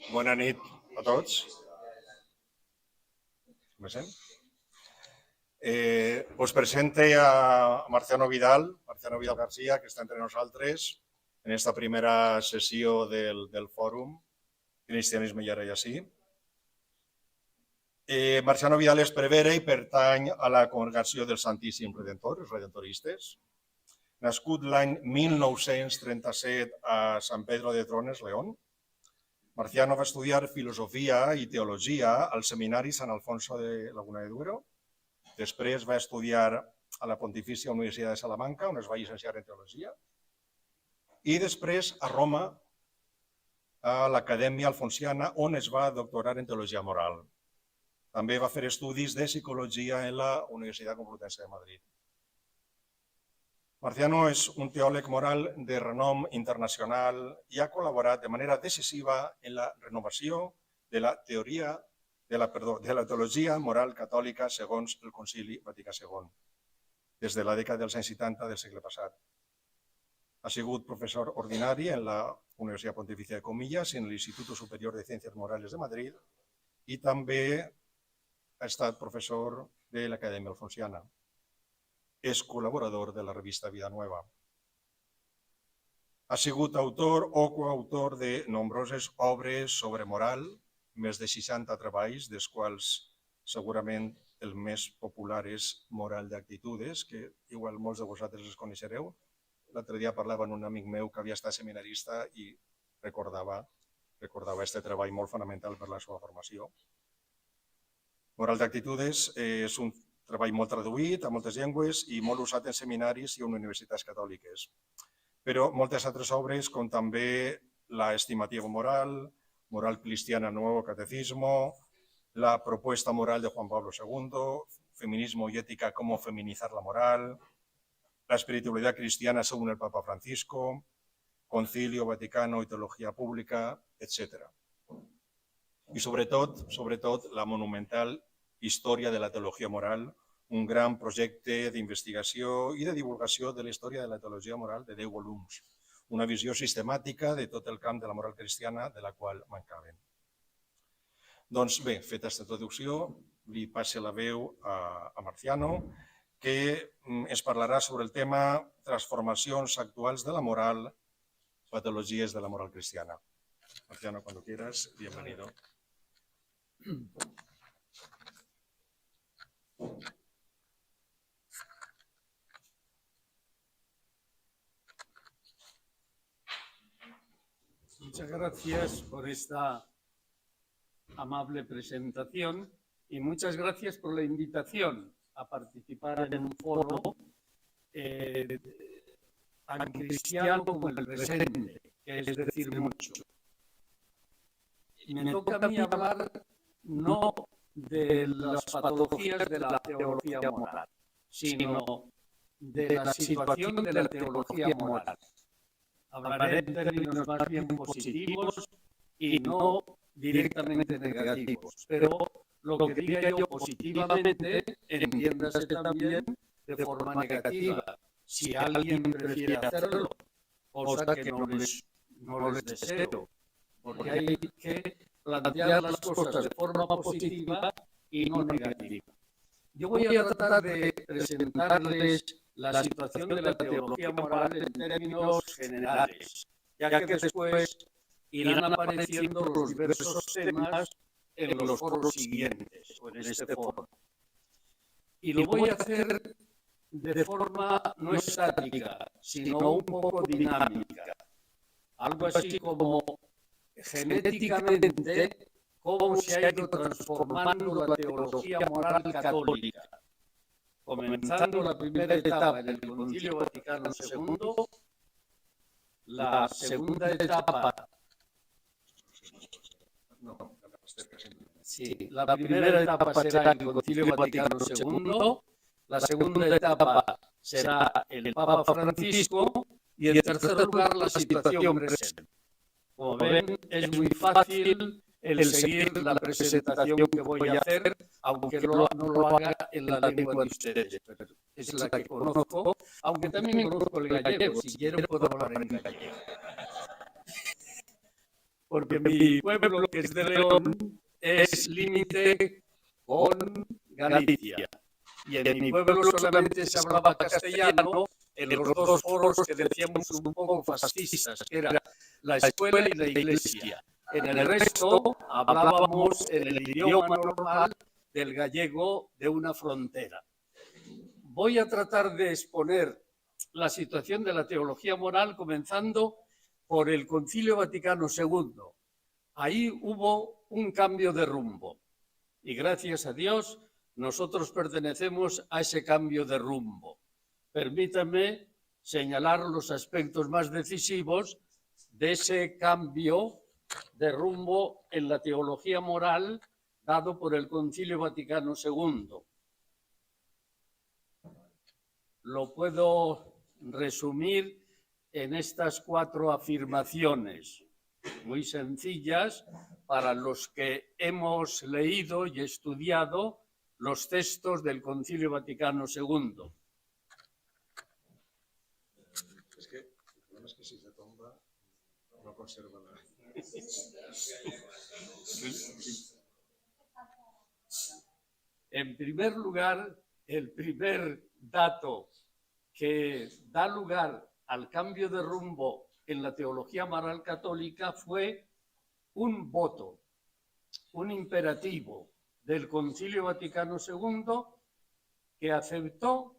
Bona nit a tots. Me sent? Us presente a Marciano Vidal García, que està entre nosaltres en esta primera sessió del fòrum Cristianisme i ara i així. Marciano Vidal és prevere i pertany a la Congregació del Santíssim Redentor, els redentoristes. Nascut l'any 1937 a San Pedro de Trones, León, Marciano va estudiar filosofia i teologia al Seminari Sant Alfonso de Laguna de Duero. Després va estudiar a la Pontifícia Universitat de Salamanca, on es va llicenciar en teologia. I després a Roma, a l'Acadèmia Alfonsiana, on es va doctorar en teologia moral. També va fer estudis de psicologia en la Universitat Complutense de Madrid. Marciano és un teòleg moral de renom internacional i ha col·laborat de manera decisiva en la renovació de la teologia moral catòlica segons el Concili Vaticà II, des de la dècada dels anys 70 del segle passat. Ha sigut professor ordinari en la Universitat Pontificia de Comillas i en l'Instituto Superior de Ciencias Morales de Madrid i també ha estat professor de l'Acadèmia Alfonsiana. És col·laborador de la revista Vida Nueva. Ha sigut autor o coautor de nombroses obres sobre moral, més de 60 treballs, dels quals segurament el més popular és Moral d'actitudes, que igual molts de vosaltres els coneixereu. L'altre dia parlava amb un amic meu que havia estat seminarista i recordava aquest treball molt fonamental per la seva formació. Moral d'actitudes és un treball molt traduït a moltes llengües i molt usat en seminaris i en universitats catòliques. Però moltes altres obres, com també La estimativa moral, Moral cristiana, Nuevo catecismo, La propuesta moral de Juan Pablo II, Feminismo y ética, cómo feminizar la moral, La espiritualidad cristiana según el Papa Francisco, Concilio Vaticano y teología pública, etc. I sobretot, la monumental Història de la teologia moral, un gran projecte d'investigació i de divulgació de la història de la teologia moral de 10 volums, una visió sistemàtica de tot el camp de la moral cristiana de la qual mancaven. Doncs bé, feta aquesta introducció, li passe la veu a Marciano, que ens parlarà sobre el tema transformacions actuals de la moral, patologies de la moral cristiana. Marciano, cuando quieras, bienvenido. Muchas gracias por esta amable presentación y muchas gracias por la invitación a participar en un foro tan cristiano como el presente, que es decir mucho. Y me toca a mí hablar no de las patologías de la teología moral, sino de la situación de la teología moral. Hablaré en términos más bien positivos y no directamente negativos, pero lo que diga yo positivamente, entiéndase también de forma negativa, si alguien prefiere hacerlo, cosa que no les deseo, porque hay que plantear las cosas de forma positiva y no negativa. Yo voy a tratar de presentarles la situación de la teología moral en términos generales, ya que después irán apareciendo los diversos temas en los foros siguientes, o en este foro. Y lo voy a hacer de forma no estática, sino un poco dinámica. Algo así como genéticamente cómo se ha ido transformando la teología moral católica. Comenzando la primera etapa en el Concilio Vaticano II, la segunda etapa, la primera etapa será el Concilio Vaticano II, la segunda etapa será el Papa Francisco y en tercer lugar la situación presente. Como ven, es muy fácil el seguir la presentación que voy a hacer, aunque no lo haga en la lengua de ustedes, pero es la que conozco, aunque también conozco el gallego, si quiero puedo hablar en gallego. porque mi pueblo, que es de León, es límite con Galicia. Y en mi pueblo solamente se hablaba castellano en los dos foros que decíamos un poco fascistas, que era la escuela y la iglesia. En el resto hablábamos en el idioma normal del gallego de una frontera. Voy a tratar de exponer la situación de la teología moral comenzando por el Concilio Vaticano II. Ahí hubo un cambio de rumbo y gracias a Dios nosotros pertenecemos a ese cambio de rumbo. Permítanme señalar los aspectos más decisivos de ese cambio de rumbo en la teología moral dado por el Concilio Vaticano II. Lo puedo resumir en estas 4 afirmaciones, muy sencillas para los que hemos leído y estudiado los textos del Concilio Vaticano II. Es que el problema es que si se tomba, no conserva nada. En primer lugar, el primer dato que da lugar al cambio de rumbo en la teología moral católica fue un voto, un imperativo del Concilio Vaticano II que aceptó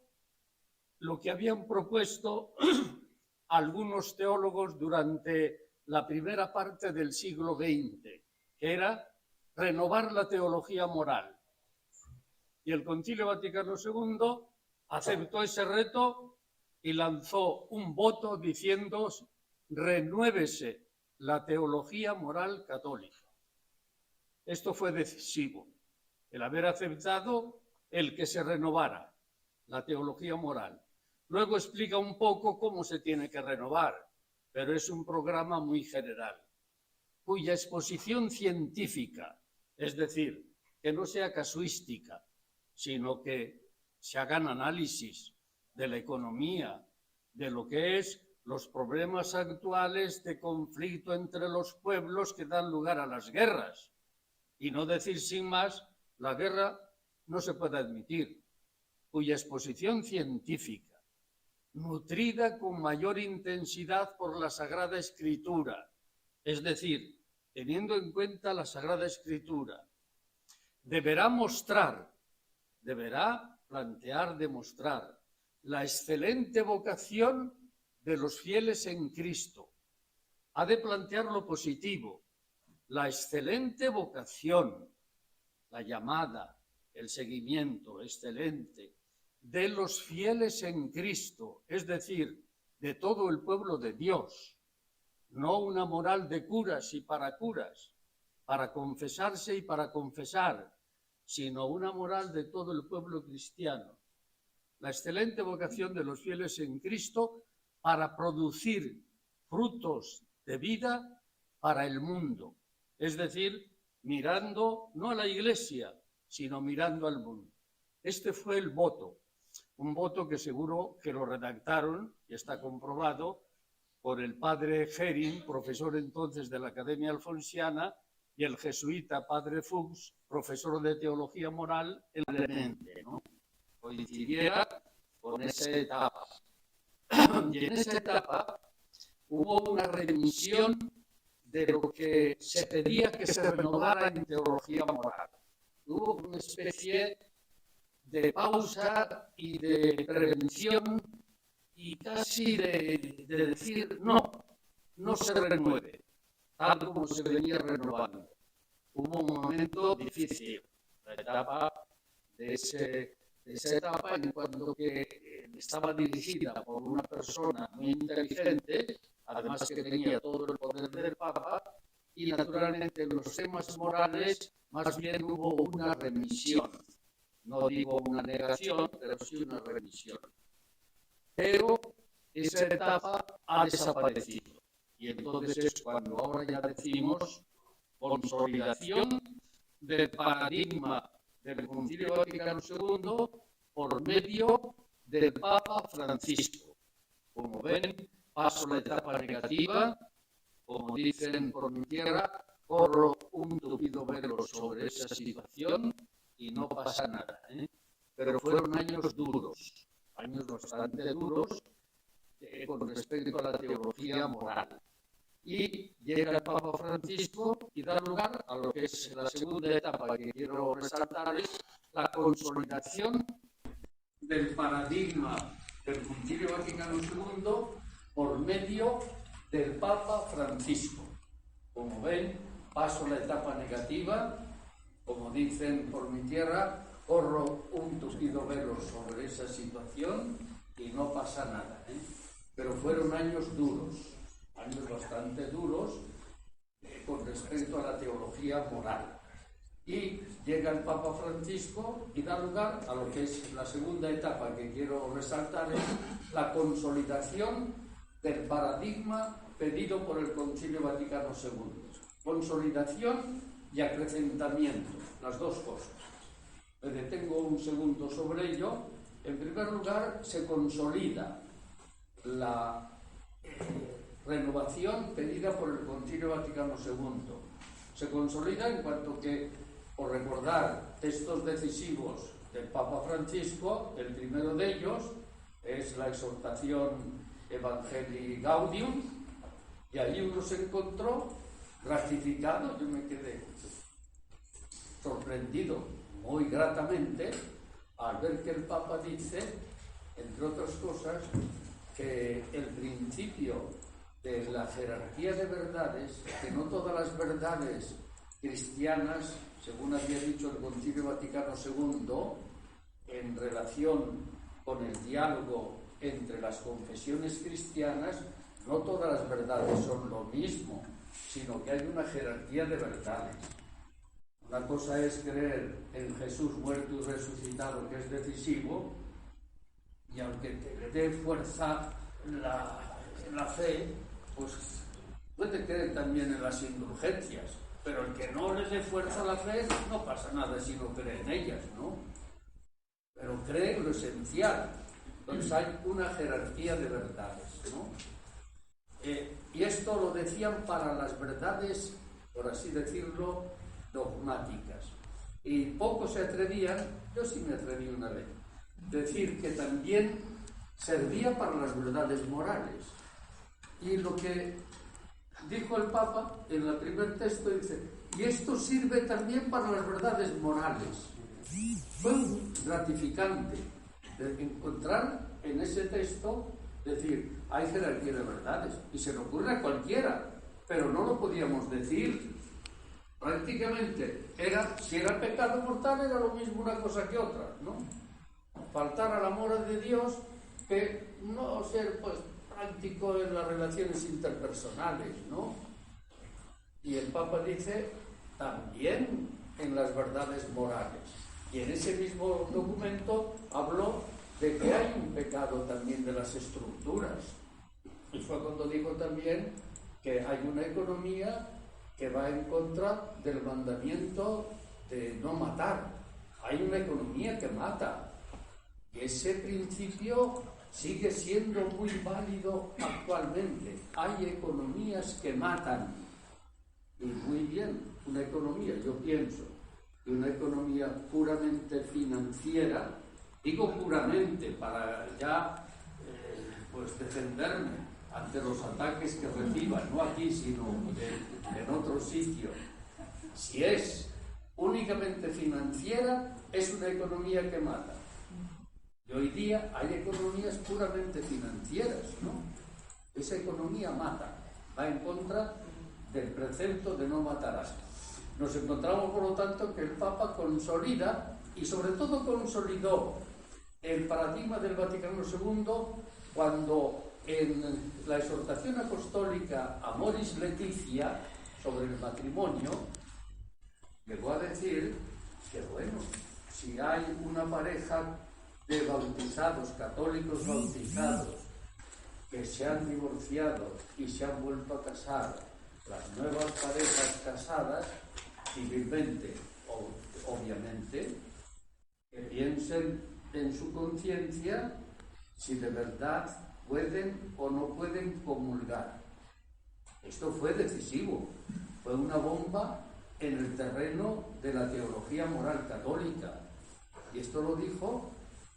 lo que habían propuesto algunos teólogos durante la primera parte del siglo XX, que era renovar la teología moral. Y el Concilio Vaticano II aceptó ese reto y lanzó un voto diciendo: renuévese la teología moral católica. Esto fue decisivo, el haber aceptado el que se renovara la teología moral. Luego explica un poco cómo se tiene que renovar, pero es un programa muy general, cuya exposición científica, es decir, que no sea casuística, sino que se hagan análisis de la economía, de lo que es los problemas actuales de conflicto entre los pueblos que dan lugar a las guerras. Y no decir sin más, la guerra no se puede admitir, cuya exposición científica, nutrida con mayor intensidad por la Sagrada Escritura, es decir, teniendo en cuenta la Sagrada Escritura, deberá plantear, demostrar la excelente vocación de los fieles en Cristo. Ha de plantear lo positivo, la excelente vocación, la llamada, el seguimiento excelente de los fieles en Cristo, es decir, de todo el pueblo de Dios, no una moral de curas y para curas, para confesarse y para confesar, sino una moral de todo el pueblo cristiano. La excelente vocación de los fieles en Cristo para producir frutos de vida para el mundo, es decir, mirando no a la Iglesia, sino mirando al mundo. Este fue el voto, un voto que seguro que lo redactaron, y está comprobado, por el padre Gerin, profesor entonces de la Academia Alfonsiana, y el jesuita padre Fuchs, profesor de Teología Moral en Clemente, ¿no? Coincidiera con esa etapa. Y en esa etapa hubo una remisión de lo que se pedía que se renovara en teología moral. Hubo una especie de pausa y de prevención y casi de decir no se renueve, tal como se venía renovando. Hubo un momento difícil, la etapa de esa etapa en cuanto que estaba dirigida por una persona muy inteligente, además que tenía todo el poder del Papa, y naturalmente en los temas morales más bien hubo una remisión. No digo una negación, pero sí una remisión. Pero esa etapa ha desaparecido. Y entonces es cuando ahora ya decimos consolidación del paradigma del Concilio Vaticano II por medio del Papa Francisco. Como ven, paso la etapa negativa, como dicen por mi tierra, corro un tupido velo sobre esa situación y no pasa nada, ¿eh? Pero fueron años duros, años bastante duros con respecto a la teología moral. Y llega el Papa Francisco y da lugar a lo que es la segunda etapa que quiero resaltar, es la consolidación del paradigma del Concilio Vaticano II por medio del Papa Francisco. Como ven, paso la etapa negativa, como dicen por mi tierra, corro un tupido velo sobre esa situación y no pasa nada, ¿eh? Pero fueron años duros, años bastante duros con respecto a la teología moral. Y llega el Papa Francisco y da lugar a lo que es la segunda etapa que quiero resaltar, es la consolidación del paradigma pedido por el Concilio Vaticano II. Consolidación y acrecentamiento, las dos cosas. Me detengo un segundo sobre ello. En primer lugar, se consolida la renovación pedida por el Concilio Vaticano II. Se consolida en cuanto que, por recordar textos decisivos del Papa Francisco, el primero de ellos es la exhortación Evangelii Gaudium, y ahí uno se encontró gratificado, yo me quedé sorprendido muy gratamente al ver que el Papa dice, entre otras cosas, que el principio de la jerarquía de verdades, que no todas las verdades cristianas, según había dicho el Concilio Vaticano II, en relación con el diálogo entre las confesiones cristianas, no todas las verdades son lo mismo, sino que hay una jerarquía de verdades. Una cosa es creer en Jesús muerto y resucitado, que es decisivo, y aunque te dé fuerza la fe, pues puede creer también en las indulgencias, pero el que no le dé fuerza a la fe no pasa nada si no cree en ellas, ¿no? Pero cree en lo esencial. Entonces hay una jerarquía de verdades, ¿no? Y esto lo decían para las verdades, por así decirlo, dogmáticas. Y pocos se atrevían, yo sí me atreví una vez, decir que también servía para las verdades morales. Y lo que dijo el Papa en el primer texto dice, y esto sirve también para las verdades morales. Fue gratificante de encontrar en ese texto, decir, hay jerarquía de verdades, y se le ocurre a cualquiera, pero no lo podíamos decir. Prácticamente, si era pecado mortal, era lo mismo una cosa que otra, ¿no? Faltar al amor de Dios, que no ser, pues, práctico en las relaciones interpersonales, ¿no? Y el Papa dice, también en las verdades morales. Y en ese mismo documento habló de que hay un pecado también de las estructuras. Y fue cuando dijo también que hay una economía que va en contra del mandamiento de no matar. Hay una economía que mata. Y ese principio sigue siendo muy válido actualmente. Hay economías que matan. Y muy bien, una economía, yo pienso, que una economía puramente financiera, digo puramente para ya pues defenderme ante los ataques que reciban, no aquí, sino en otro sitio. Si es únicamente financiera, es una economía que mata. Y hoy día hay economías puramente financieras, ¿no? Esa economía mata, va en contra del precepto de no matarás. Nos encontramos, por lo tanto, que el Papa consolida, y sobre todo consolidó el paradigma del Vaticano II cuando en la exhortación apostólica Amoris Laetitia sobre el matrimonio llegó a decir que, bueno, si hay una pareja de bautizados, católicos bautizados, que se han divorciado y se han vuelto a casar, las nuevas parejas casadas, civilmente, obviamente, que piensen en su conciencia si de verdad pueden o no pueden comulgar. Esto fue decisivo, fue una bomba en el terreno de la teología moral católica. Y esto lo dijo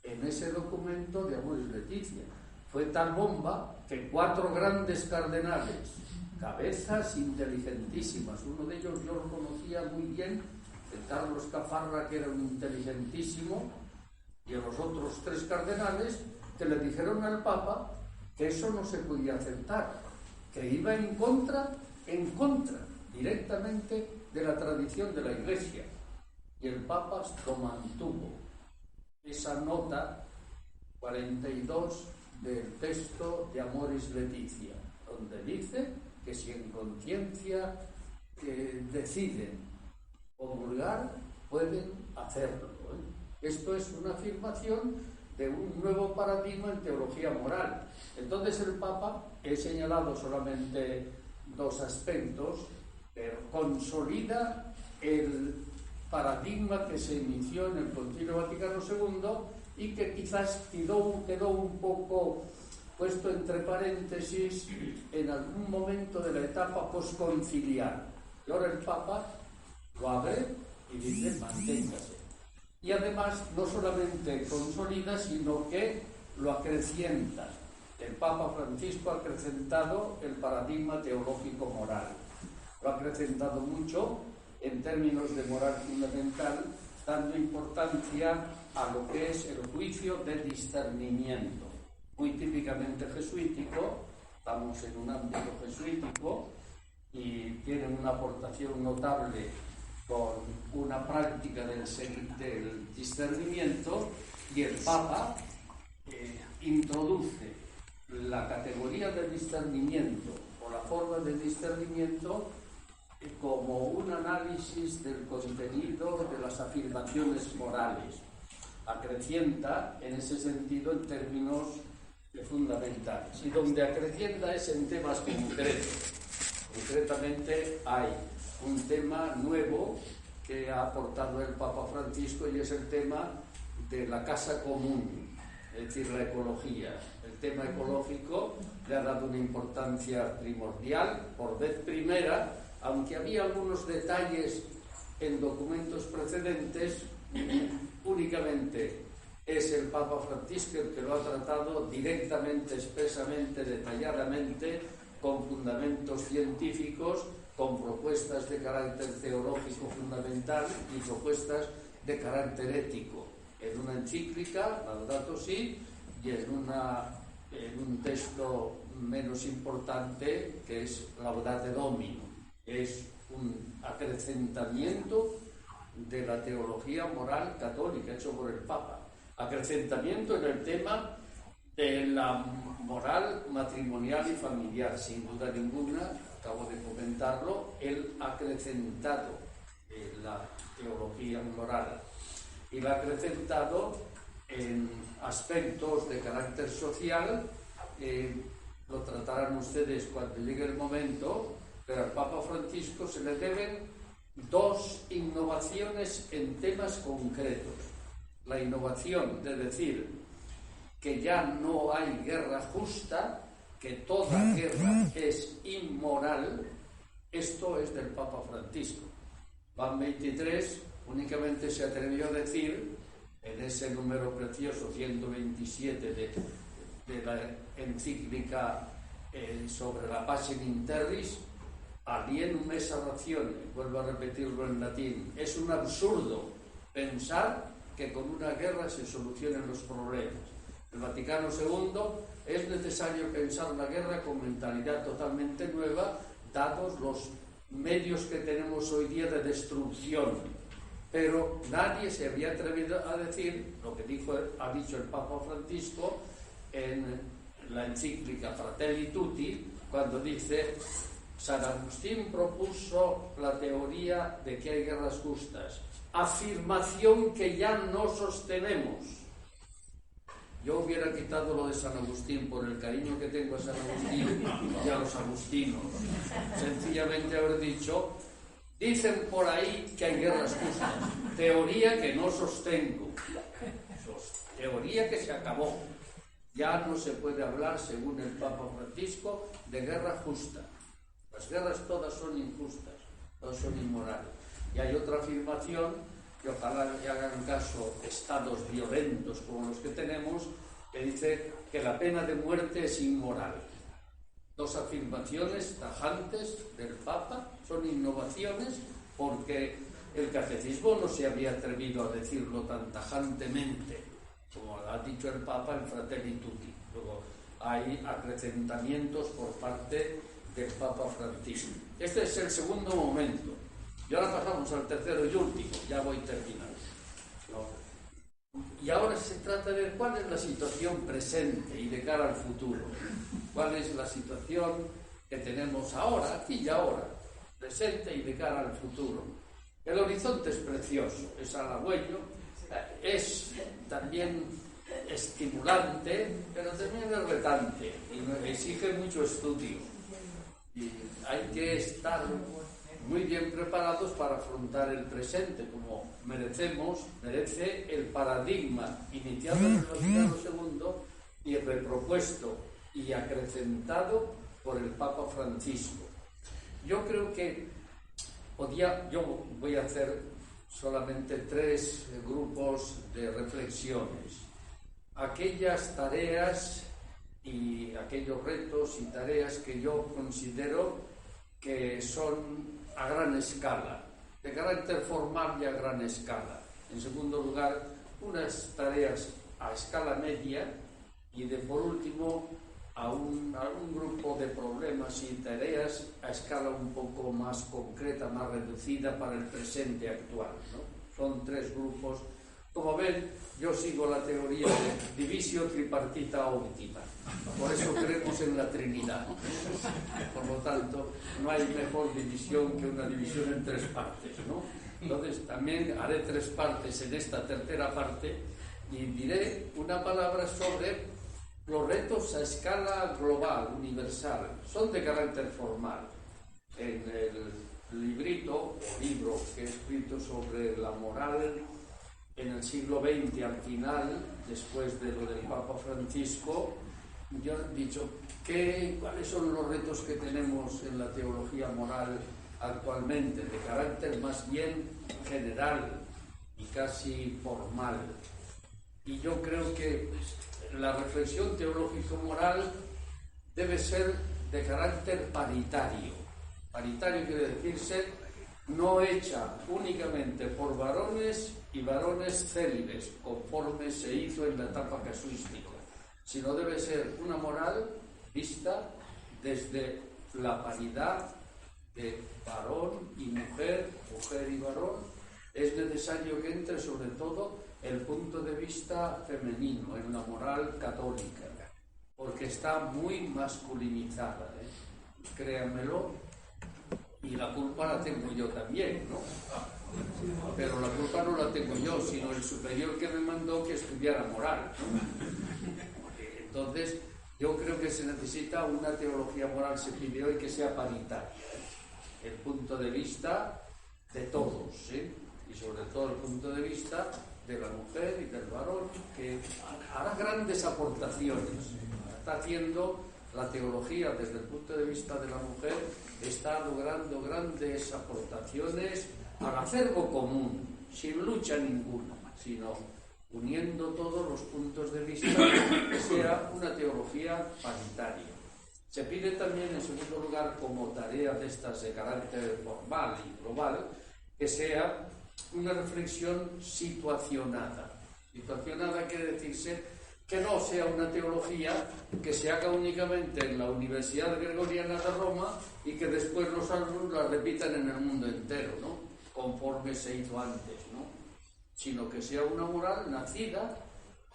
en ese documento de Amoris Laetitia. Fue tal bomba que 4 grandes cardenales, cabezas inteligentísimas, uno de ellos yo lo conocía muy bien, el Carlos Cafarra, que era un inteligentísimo, y a los otros 3 cardenales que le dijeron al Papa que eso no se podía aceptar, que iba en contra directamente de la tradición de la Iglesia. Y el Papa lo mantuvo. Esa nota 42 del texto de Amoris Laetitia, donde dice que si en conciencia deciden comulgar, pueden hacerlo. Esto es una afirmación de un nuevo paradigma en teología moral. Entonces el Papa, he señalado solamente 2 aspectos, pero consolida el paradigma que se inició en el Concilio Vaticano II y que quizás quedó un poco puesto entre paréntesis en algún momento de la etapa posconciliar. Y ahora el Papa lo abre y dice: manténgase. Y además no solamente consolida, sino que lo acrecienta. El Papa Francisco ha acrecentado el paradigma teológico moral. Lo ha acrecentado mucho en términos de moral fundamental, dando importancia a lo que es el juicio de discernimiento, muy típicamente jesuítico. Estamos en un ámbito jesuítico y tienen una aportación notable con una práctica del discernimiento, y el Papa introduce la categoría del discernimiento o la forma del discernimiento como un análisis del contenido de las afirmaciones morales. Acrecienta en ese sentido en términos fundamentales, y donde acrecienta es en temas concretos. Concretamente hay un tema nuevo que ha aportado el Papa Francisco, y es el tema de la casa común, es decir, la ecología. El tema ecológico le ha dado una importancia primordial por vez primera, aunque había algunos detalles en documentos precedentes. Únicamente es el Papa Francisco el que lo ha tratado directamente, expresamente, detalladamente, con fundamentos científicos, con propuestas de carácter teológico fundamental y propuestas de carácter ético, en una encíclica, Laudato Si, y en un texto menos importante que es Laudate Domino. Es un acrecentamiento de la teología moral católica hecho por el Papa. Acrecentamiento en el tema de la moral matrimonial y familiar, sin duda ninguna. Acabo de comentarlo, él ha acrecentado la teología moral, y la ha acrecentado en aspectos de carácter social. Lo tratarán ustedes cuando llegue el momento, pero al Papa Francisco se le deben 2 innovaciones en temas concretos. La innovación de decir que ya no hay guerra justa, que toda guerra es inmoral. Esto es del Papa Francisco. Juan 23 únicamente se atrevió a decir, en ese número precioso 127 de la encíclica sobre la Passion in Terris: alienum essa ratione, vuelvo a repetirlo en latín, es un absurdo pensar que con una guerra se solucionen los problemas. El Vaticano II: es necesario pensar la guerra con mentalidad totalmente nueva, dados los medios que tenemos hoy día de destrucción. Pero nadie se había atrevido a decir lo que ha dicho el Papa Francisco en la encíclica Fratelli Tutti, cuando dice: San Agustín propuso la teoría de que hay guerras justas, afirmación que ya no sostenemos. Yo hubiera quitado lo de San Agustín por el cariño que tengo a San Agustín y a los agustinos. Sencillamente haber dicho: dicen por ahí que hay guerras justas, teoría que no sostengo, teoría que se acabó. Ya no se puede hablar, según el Papa Francisco, de guerra justa. Las guerras todas son injustas, todas son inmorales. Y hay otra afirmación, que ojalá le hagan caso estados violentos como los que tenemos, que dice que la pena de muerte es inmoral. Dos afirmaciones tajantes del Papa, son innovaciones, porque el catecismo no se había atrevido a decirlo tan tajantemente como ha dicho el Papa en Fratelli Tutti. Luego hay acrecentamientos por parte del Papa Francisco. Este es el segundo momento. Y ahora pasamos al tercero y último, ya voy terminando. Y ahora se trata de ver cuál es la situación presente y de cara al futuro. Cuál es la situación que tenemos ahora, aquí y ahora, presente y de cara al futuro. El horizonte es precioso, es halagüeño, es también estimulante, pero también es retante y exige mucho estudio. Y hay que estar muy bien preparados para afrontar el presente, como merece el paradigma iniciado en el Vaticano II y repropuesto y acrecentado por el Papa Francisco. Yo creo que yo voy a hacer solamente 3 grupos de reflexiones. Aquellas tareas y aquellos retos y tareas que yo considero que son a gran escala, de carácter formal y a gran escala. En segundo lugar, unas tareas a escala media y por último a un grupo de problemas y tareas a escala un poco más concreta, más reducida para el presente actual, ¿no? Son 3 grupos. Como ven, yo sigo la teoría de divisio tripartita auditiva. Por eso creemos en la Trinidad. Por lo tanto, no hay mejor división que una división en 3 partes, ¿no? Entonces, también haré 3 partes en esta tercera parte y diré una palabra sobre los retos a escala global, universal. Son de carácter formal. En el libro que he escrito sobre la moral en el siglo XX, al final, después de lo del Papa Francisco, yo he dicho cuáles son los retos que tenemos en la teología moral actualmente, de carácter más bien general y casi formal. Y yo creo que la reflexión teológico-moral debe ser de carácter paritario. Paritario quiere decirse no hecha únicamente por varones y varones célibes, conforme se hizo en la etapa casuística, sino debe ser una moral vista desde la paridad de varón y mujer, mujer y varón. Es necesario que entre sobre todo el punto de vista femenino en la moral católica, porque está muy masculinizada, créanmelo. Y la culpa la tengo yo también, ¿no? Pero la culpa no la tengo yo, sino el superior que me mandó que estudiara moral, ¿no? Entonces, yo creo que se necesita una teología moral, se pide hoy, que sea paritaria. El punto de vista de todos, ¿sí? Y sobre todo el punto de vista de la mujer y del varón, que hará grandes aportaciones. Está haciendo la teología desde el punto de vista de la mujer, está logrando grandes aportaciones al acervo común, sin lucha ninguna, sino uniendo todos los puntos de vista, que sea una teología paritaria. Se pide también, en segundo lugar, como tarea de estas de carácter formal y global, que sea una reflexión situacionada. Situacionada quiere decirse que no sea una teología que se haga únicamente en la Universidad Gregoriana de Roma y que después los alumnos la repitan en el mundo entero, ¿no? Conforme se hizo antes, ¿no? Sino que sea una moral nacida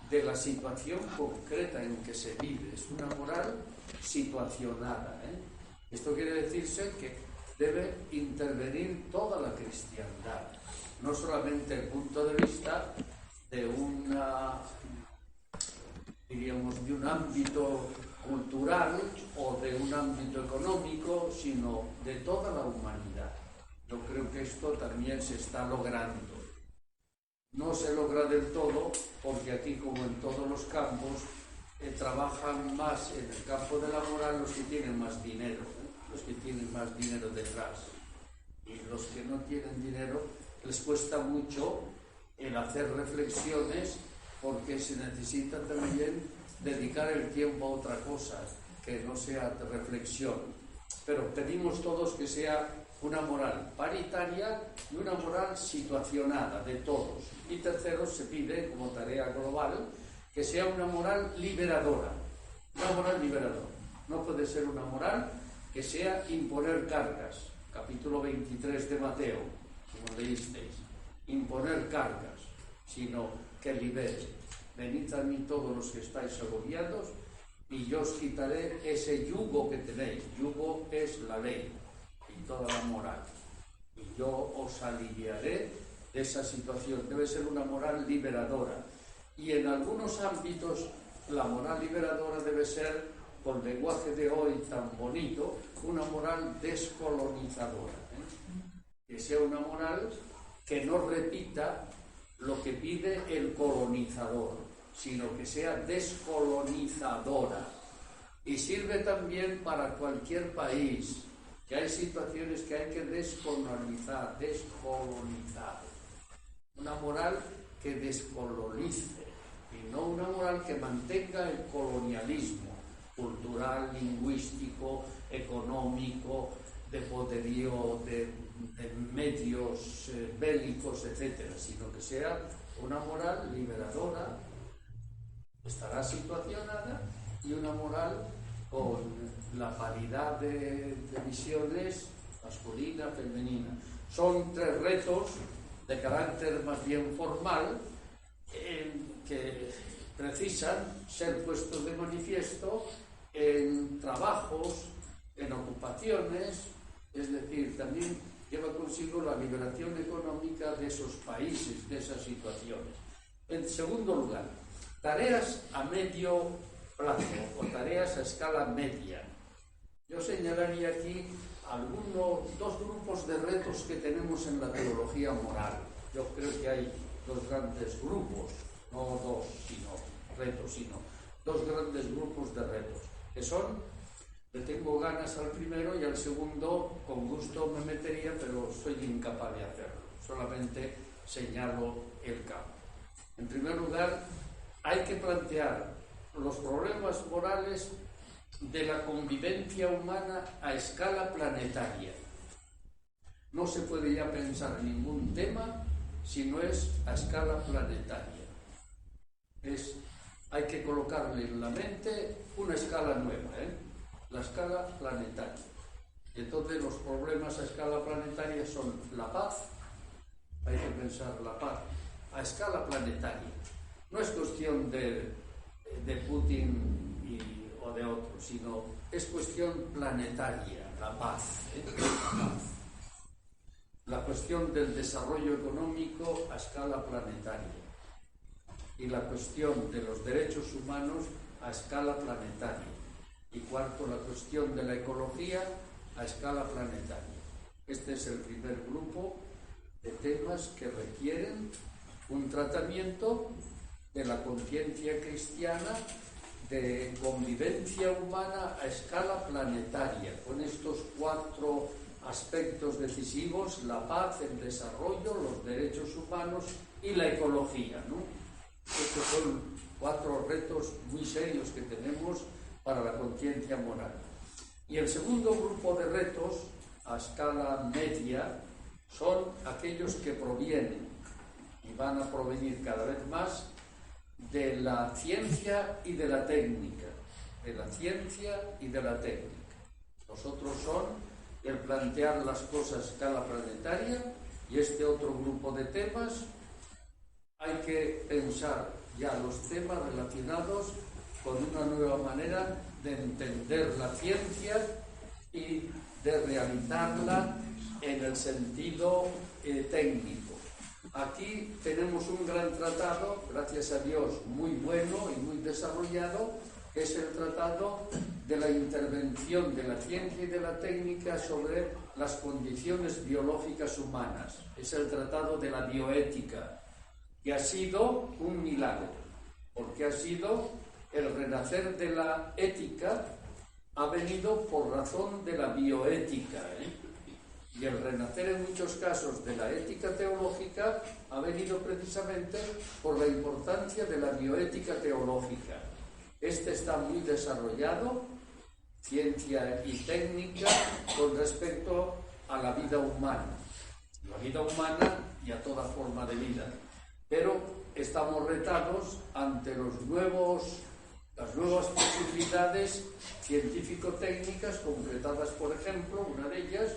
de la situación concreta en que se vive. Es una moral situacionada, ¿eh? Esto quiere decirse que debe intervenir toda la cristiandad, no solamente el punto de vista de de un ámbito cultural o de un ámbito económico, sino de toda la humanidad. Yo creo que esto también se está logrando. No se logra del todo, porque aquí, como en todos los campos, trabajan más en el campo de la moral los que tienen más dinero, los que tienen más dinero detrás. Y los que no tienen dinero les cuesta mucho el hacer reflexiones, porque se necesita también dedicar el tiempo a otra cosa que no sea de reflexión. Pero pedimos todos que sea una moral paritaria y una moral situacionada de todos. Y tercero, se pide como tarea global que sea una moral liberadora. Una moral liberadora. No puede ser una moral que sea imponer cargas. Capítulo 23 de Mateo, como leísteis. Imponer cargas, sino que libere. Venid a mí todos los que estáis agobiados y yo os quitaré ese yugo que tenéis. Yugo es la ley y toda la moral. Y yo os aliviaré de esa situación. Debe ser una moral liberadora. Y en algunos ámbitos la moral liberadora debe ser, con lenguaje de hoy tan bonito, una moral descolonizadora. Que sea una moral que no repita lo que pide el colonizador, sino que sea descolonizadora. Y sirve también para cualquier país, que hay situaciones que hay que descolonizar. Una moral que descolonice, y no una moral que mantenga el colonialismo cultural, lingüístico, económico, de poderío, de medios bélicos, etcétera, sino que sea una moral liberadora, estará situacionada, y una moral con la paridad de visiones masculina, femenina. Son tres retos de carácter más bien formal que precisan ser puestos de manifiesto en trabajos, en ocupaciones, es decir, también lleva consigo la liberación económica de esos países, de esas situaciones. En segundo lugar, tareas a medio plazo o tareas a escala media. Yo señalaría aquí dos grupos de retos que tenemos en la teología moral. Yo creo que hay dos grandes grupos, no dos retos, sino dos grandes grupos de retos, que son, le tengo ganas al primero y al segundo con gusto me metería, pero soy incapaz de hacerlo. Solamente señalo el campo. En primer lugar, hay que plantear los problemas morales de la convivencia humana a escala planetaria. No se puede ya pensar en ningún tema si no es a escala planetaria. Hay que colocarle en la mente una escala nueva, la escala planetaria. Entonces los problemas a escala planetaria son la paz, hay que pensar la paz a escala planetaria. No es cuestión de Putin o de otros, sino es cuestión planetaria, la paz. La cuestión del desarrollo económico a escala planetaria y la cuestión de los derechos humanos a escala planetaria. Y cuarto, la cuestión de la ecología a escala planetaria. Este es el primer grupo de temas que requieren un tratamiento de la conciencia cristiana de convivencia humana a escala planetaria, con estos cuatro aspectos decisivos: la paz, el desarrollo, los derechos humanos y la ecología, ¿no? Estos son cuatro retos muy serios que tenemos para la conciencia moral. Y el segundo grupo de retos a escala media son aquellos que provienen y van a provenir cada vez más de la ciencia y de la técnica, Los otros son el plantear las cosas a escala planetaria, y este otro grupo de temas hay que pensar ya los temas relacionados con una nueva manera de entender la ciencia y de realizarla en el sentido técnico. Aquí tenemos un gran tratado, gracias a Dios, muy bueno y muy desarrollado, que es el tratado de la intervención de la ciencia y de la técnica sobre las condiciones biológicas humanas. Es el tratado de la bioética, que ha sido un milagro, porque ha sido el renacer de la ética ha venido por razón de la bioética, y el renacer en muchos casos de la ética teológica ha venido precisamente por la importancia de la bioética teológica. Este está muy desarrollado, ciencia y técnica, con respecto a la vida humana y a toda forma de vida. Pero estamos retados ante las nuevas posibilidades científico-técnicas concretadas, por ejemplo, una de ellas,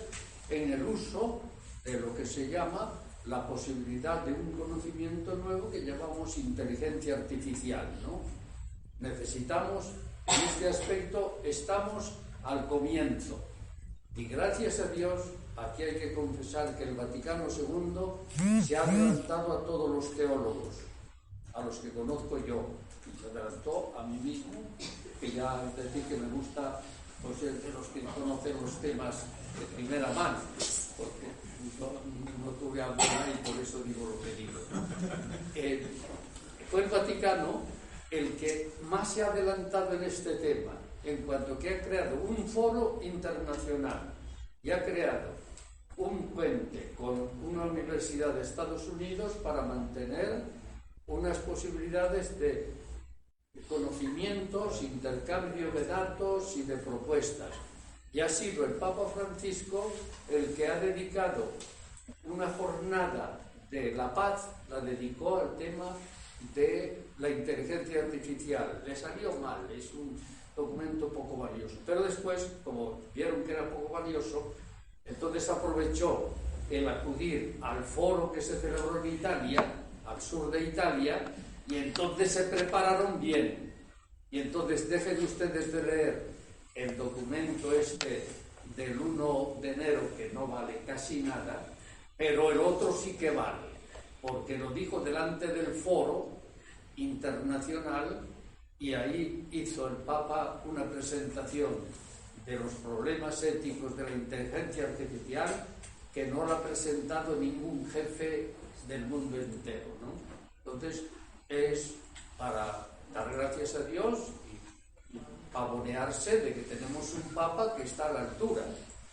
en el uso de lo que se llama la posibilidad de un conocimiento nuevo que llamamos inteligencia artificial, ¿no? Necesitamos, en este aspecto, estamos al comienzo. Y gracias a Dios, aquí hay que confesar que el Vaticano II se ha adelantado a todos los teólogos, a los que conozco yo, y se adelantó a mí mismo, que ya es decir que me gusta, pues, de los que conocen los temas de primera mano, porque no tuve alguna y por eso digo lo que digo. Fue el Vaticano el que más se ha adelantado en este tema, en cuanto que ha creado un foro internacional y ha creado un puente con una universidad de Estados Unidos para mantener unas posibilidades de conocimientos, intercambio de datos y de propuestas. Y ha sido el Papa Francisco el que ha dedicado una jornada de la paz, la dedicó al tema de la inteligencia artificial. Le salió mal, es un documento poco valioso. Pero después, como vieron que era poco valioso, entonces aprovechó el acudir al foro que se celebró en Italia, al sur de Italia, y entonces se prepararon bien. Y entonces dejen ustedes de leer el documento este del 1 de enero, que no vale casi nada, pero el otro sí que vale, porque lo dijo delante del foro internacional y ahí hizo el Papa una presentación de los problemas éticos de la inteligencia artificial que no la ha presentado ningún jefe del mundo entero, ¿no? Entonces es para dar gracias a Dios y pavonearse de que tenemos un Papa que está a la altura,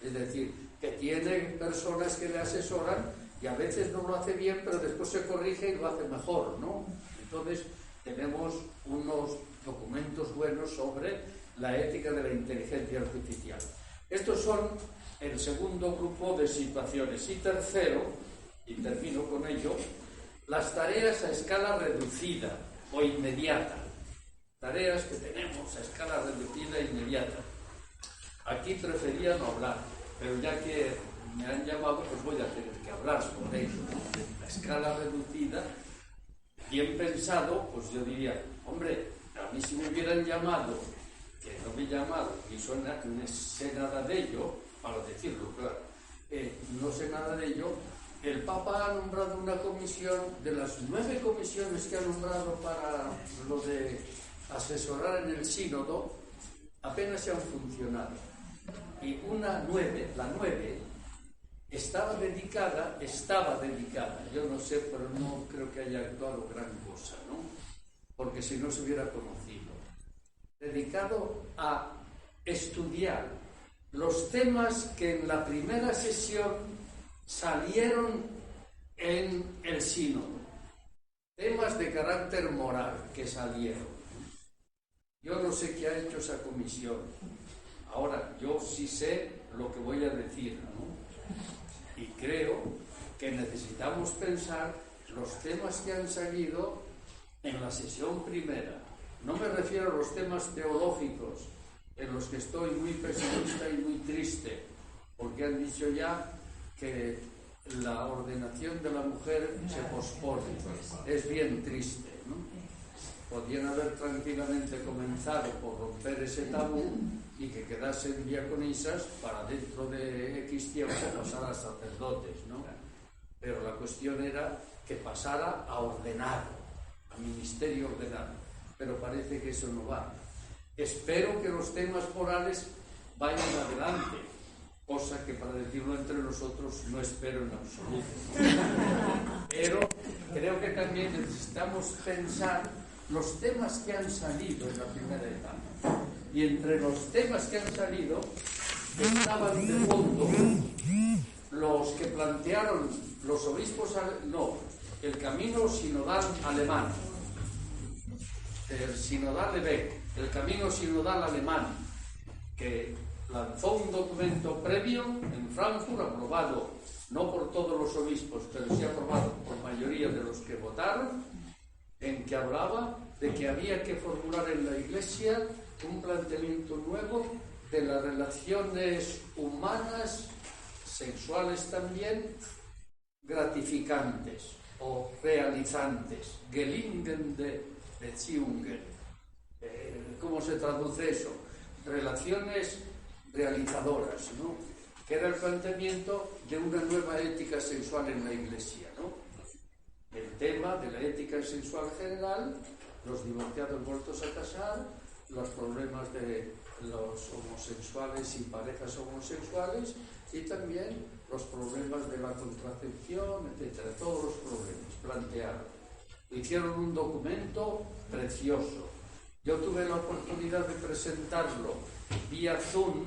es decir, que tiene personas que le asesoran y a veces no lo hace bien, pero después se corrige y lo hace mejor, ¿no? Entonces tenemos unos documentos buenos sobre la ética de la inteligencia artificial. Estos son el segundo grupo de situaciones. Y tercero, y termino con ello, las tareas a escala reducida o inmediata. Tareas que tenemos a escala reducida e inmediata. Aquí prefería no hablar, pero ya que me han llamado, pues voy a tener que hablar sobre ello, ¿no? La escala reducida, bien pensado, pues yo diría, hombre, a mí si me hubieran llamado, que no me he llamado, y no sé nada de ello, para decirlo, claro, no sé nada de ello, el Papa ha nombrado una comisión, de las 9 comisiones que ha nombrado para lo de asesorar en el sínodo, apenas se han funcionado. Y la 9, estaba dedicada, yo no sé, pero no creo que haya actuado gran cosa, ¿no? Porque si no se hubiera conocido. Dedicado a estudiar los temas que en la primera sesión salieron en el sínodo, temas de carácter moral que salieron. Yo no sé qué ha hecho esa comisión. Ahora, yo sí sé lo que voy a decir, ¿no? Y creo que necesitamos pensar los temas que han salido en la sesión primera. No me refiero a los temas teológicos, en los que estoy muy pesimista y muy triste, porque han dicho ya que la ordenación de la mujer se pospone. Es bien triste, ¿no? Podían haber tranquilamente comenzado por romper ese tabú y que quedasen diaconisas para dentro de X tiempo pasar a sacerdotes, ¿no? Pero la cuestión era que pasara a ordenado, a ministerio ordenado. Pero parece que eso no va. Espero que los temas morales vayan adelante, cosa que, para decirlo entre nosotros, no espero en absoluto. Pero creo que también necesitamos pensar los temas que han salido en la primera etapa. Y entre los temas que han salido estaban de fondo los que plantearon los obispos, el camino sinodal alemán, el sinodal de Beck, el camino sinodal alemán, que lanzó un documento previo en Frankfurt, aprobado no por todos los obispos, pero sí aprobado por mayoría de los que votaron, en que hablaba de que había que formular en la Iglesia un planteamiento nuevo de las relaciones humanas, sexuales también, gratificantes o realizantes, gelingende Beziehungen. ¿Cómo se traduce eso? Relaciones realizadoras, ¿no? Que era el planteamiento de una nueva ética sexual en la Iglesia, ¿no? El tema de la ética sexual general, los divorciados vueltos a casar, los problemas de los homosexuales y parejas homosexuales y también los problemas de la contracepción, etcétera, todos los problemas planteados. Hicieron un documento precioso. Yo tuve la oportunidad de presentarlo vía Zoom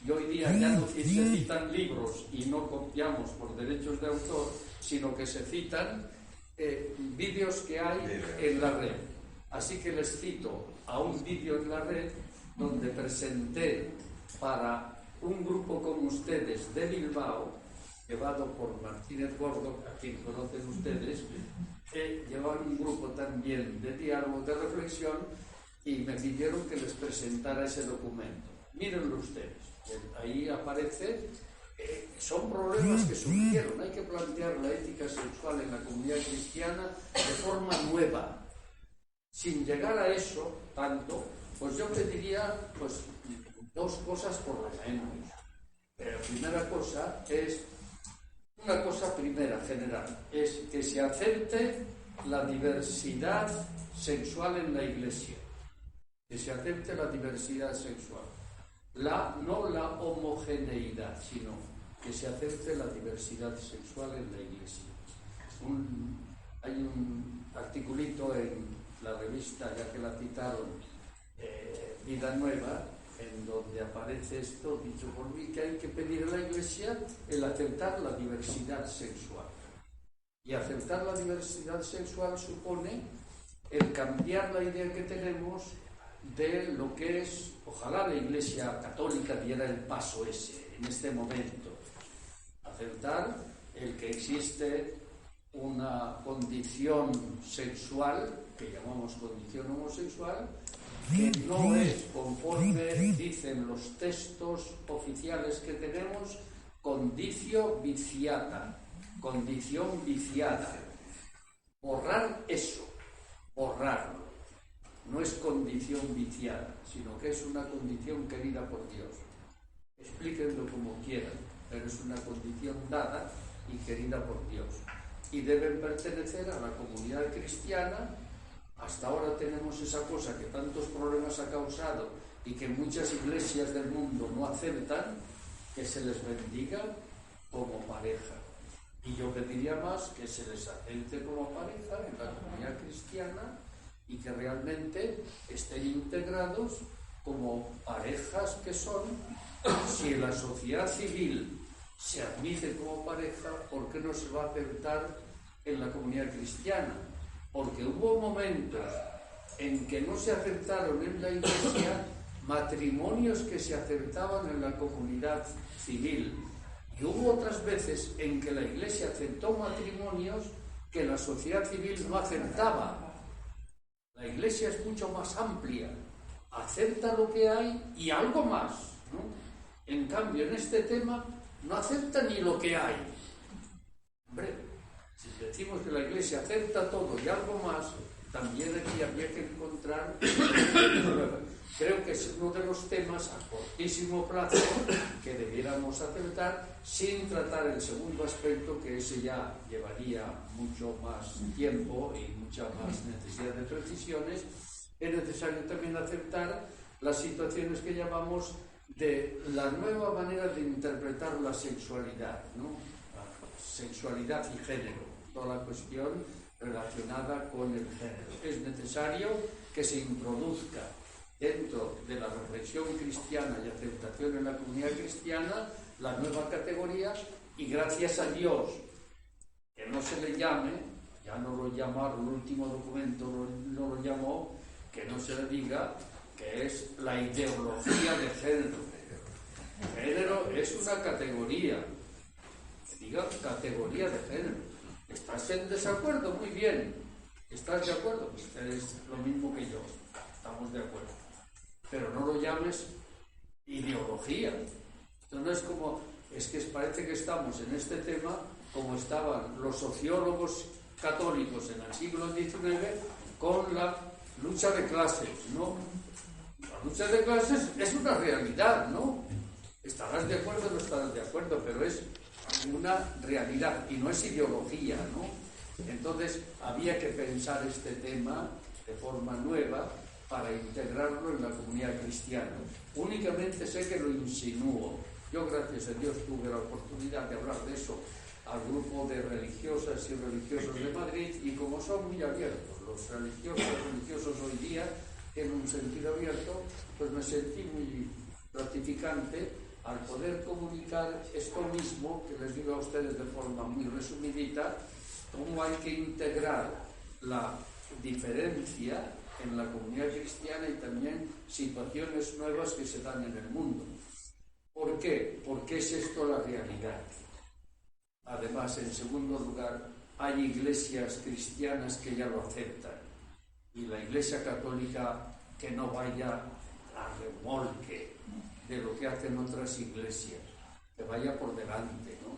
y hoy día ya no se citan libros y no copiamos por derechos de autor, sino que se citan vídeos que hay en la red. Así que les cito a un vídeo en la red donde presenté para un grupo como ustedes de Bilbao, llevado por Martínez Gordo, a quien conocen ustedes, que llevaban un grupo también de diálogo, de reflexión, y me pidieron que les presentara ese documento. Mírenlo ustedes, ahí aparece, son problemas que surgieron, hay que plantear la ética sexual en la comunidad cristiana de forma nueva. Sin llegar a eso tanto, pues yo pediría pues, dos cosas por lo menos. La primera cosa es, una cosa primera, general, es que se acepte la diversidad sexual en la Iglesia. Que se acepte la diversidad sexual. No la homogeneidad, sino que se acepte la diversidad sexual en la Iglesia. Hay un articulito en la revista, ya que la citaron, Vida Nueva, en donde aparece esto, dicho por mí, que hay que pedir a la Iglesia el aceptar la diversidad sexual. Y aceptar la diversidad sexual supone el cambiar la idea que tenemos de lo que es, ojalá la Iglesia Católica diera el paso ese, en este momento. Aceptar el que existe una condición sexual, que llamamos condición homosexual, que no es conforme dicen los textos oficiales que tenemos, condición viciada. Borrar eso, borrarlo. No es condición viciada, sino que es una condición querida por Dios. Explíquenlo como quieran, pero es una condición dada y querida por Dios. Y deben pertenecer a la comunidad cristiana. Hasta ahora tenemos esa cosa que tantos problemas ha causado y que muchas iglesias del mundo no aceptan, que se les bendiga como pareja. Y yo pediría más que se les acepte como pareja en la comunidad cristiana y que realmente estén integrados como parejas que son. Si en la sociedad civil se admite como pareja, ¿por qué no se va a aceptar en la comunidad cristiana? Porque hubo momentos en que no se aceptaron en la Iglesia matrimonios que se aceptaban en la comunidad civil. Y hubo otras veces en que la Iglesia aceptó matrimonios que la sociedad civil no aceptaba. La Iglesia es mucho más amplia, acepta lo que hay y algo más, ¿no? En cambio, en este tema no acepta ni lo que hay. Hombre, si decimos que la Iglesia acepta todo y algo más, también aquí habría que encontrar. Creo que es uno de los temas a cortísimo plazo que debiéramos aceptar, sin tratar el segundo aspecto, que ese ya llevaría mucho más tiempo y mucha más necesidad de precisiones. Es necesario también aceptar las situaciones que llamamos de la nueva manera de interpretar la sexualidad, ¿no? La sexualidad y género, toda la cuestión relacionada con el género. Es necesario que se introduzca dentro de la reflexión cristiana y aceptación en la comunidad cristiana, la nueva categoría, y gracias a Dios que no se le llame, ya no lo llamaron, el último documento no lo llamó, que no se le diga que es la ideología de género. Género es una categoría, diga categoría de género. ¿Estás en desacuerdo? Muy bien. ¿Estás de acuerdo? Pues eres lo mismo que yo. Estamos de acuerdo. Pero no lo llames ideología. Esto no es como, es que parece que estamos en este tema como estaban los sociólogos católicos en el siglo XIX con la lucha de clases, ¿no? La lucha de clases es una realidad, ¿no? Estarás de acuerdo o no estarás de acuerdo, pero es una realidad y no es ideología, ¿no? Entonces había que pensar este tema de forma nueva para integrarlo en la comunidad cristiana. Únicamente sé que lo insinúo. Yo, gracias a Dios, tuve la oportunidad de hablar de eso al grupo de religiosas y religiosos de Madrid, y como son muy abiertos, los religiosos hoy día en un sentido abierto, pues me sentí muy gratificante al poder comunicar esto mismo que les digo a ustedes de forma muy resumidita, cómo hay que integrar la diferencia en la comunidad cristiana y también situaciones nuevas que se dan en el mundo. ¿Por qué? Porque es esto la realidad. Además, en segundo lugar, hay iglesias cristianas que ya lo aceptan, y la Iglesia Católica que no vaya a remolque de lo que hacen otras iglesias, que vaya por delante, ¿no?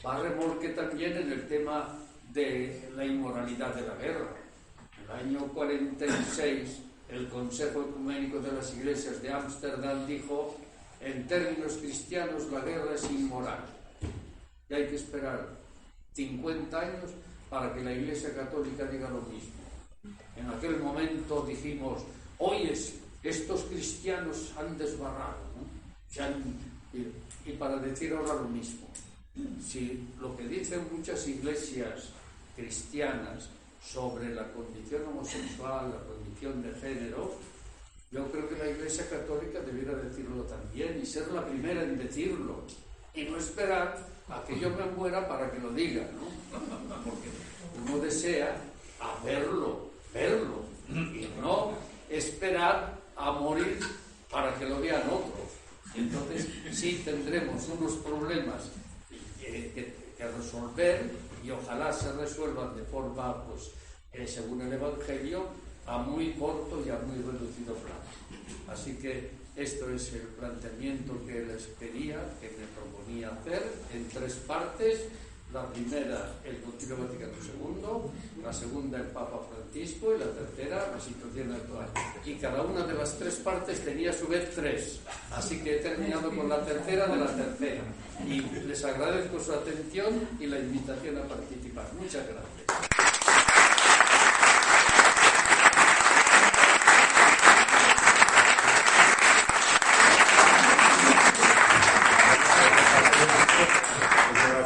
Va a remolque también en el tema de la inmoralidad de la guerra. En el año 46, el Consejo Ecuménico de las Iglesias de Ámsterdam dijo: en términos cristianos, la guerra es inmoral. Y hay que esperar 50 años para que la Iglesia Católica diga lo mismo. En aquel momento dijimos: hoy estos cristianos han desbarrado, ¿no? Y para decir ahora lo mismo. Si lo que dicen muchas iglesias cristianas sobre la condición homosexual, la condición de género, yo creo que la Iglesia Católica debiera decirlo también y ser la primera en decirlo, y no esperar a que yo me muera para que lo diga, ¿no? Porque uno desea verlo, y no esperar a morir para que lo vean otros. Entonces sí tendremos unos problemas que resolver, y ojalá se resuelvan de forma, pues, según el Evangelio, a muy corto y a muy reducido plazo. Así que esto es el planteamiento que les pedía, que me proponía hacer en 3 partes. La primera, el Concilio Vaticano II, la segunda, el Papa Francisco, y la tercera, la situación actual. Y cada una de las 3 partes tenía a su vez 3. Así que he terminado con la tercera de la tercera. Y les agradezco su atención y la invitación a participar. Muchas gracias.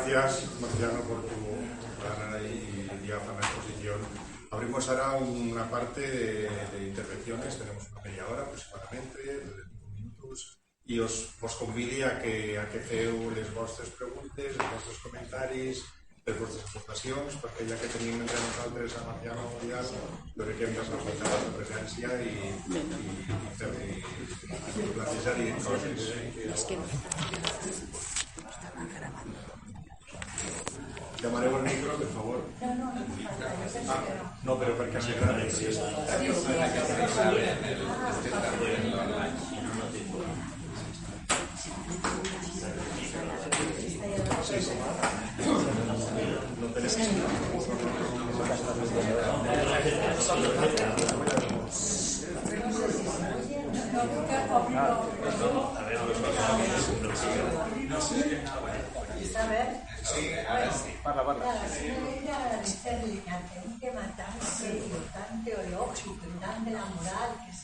Gracias, Marciano, por tu clara y diáfana exposición. Abrimos ahora una parte de intervenciones. Tenemos una media hora aproximadamente, de 5 minutos, i os convidi a que feu les vostres preguntes, els vostres comentaris, les vostres aportacions, perquè ja que tenim entre nosaltres a Marciano Diaz, jo crec que hem d'aprofitar la presència i plantejar-hi coses. Llamareu el micro, per favor. No, però perquè no agrada. Parla. La señora Sterling, ante un tema tan serio, tan teológico, tan de la moral, que es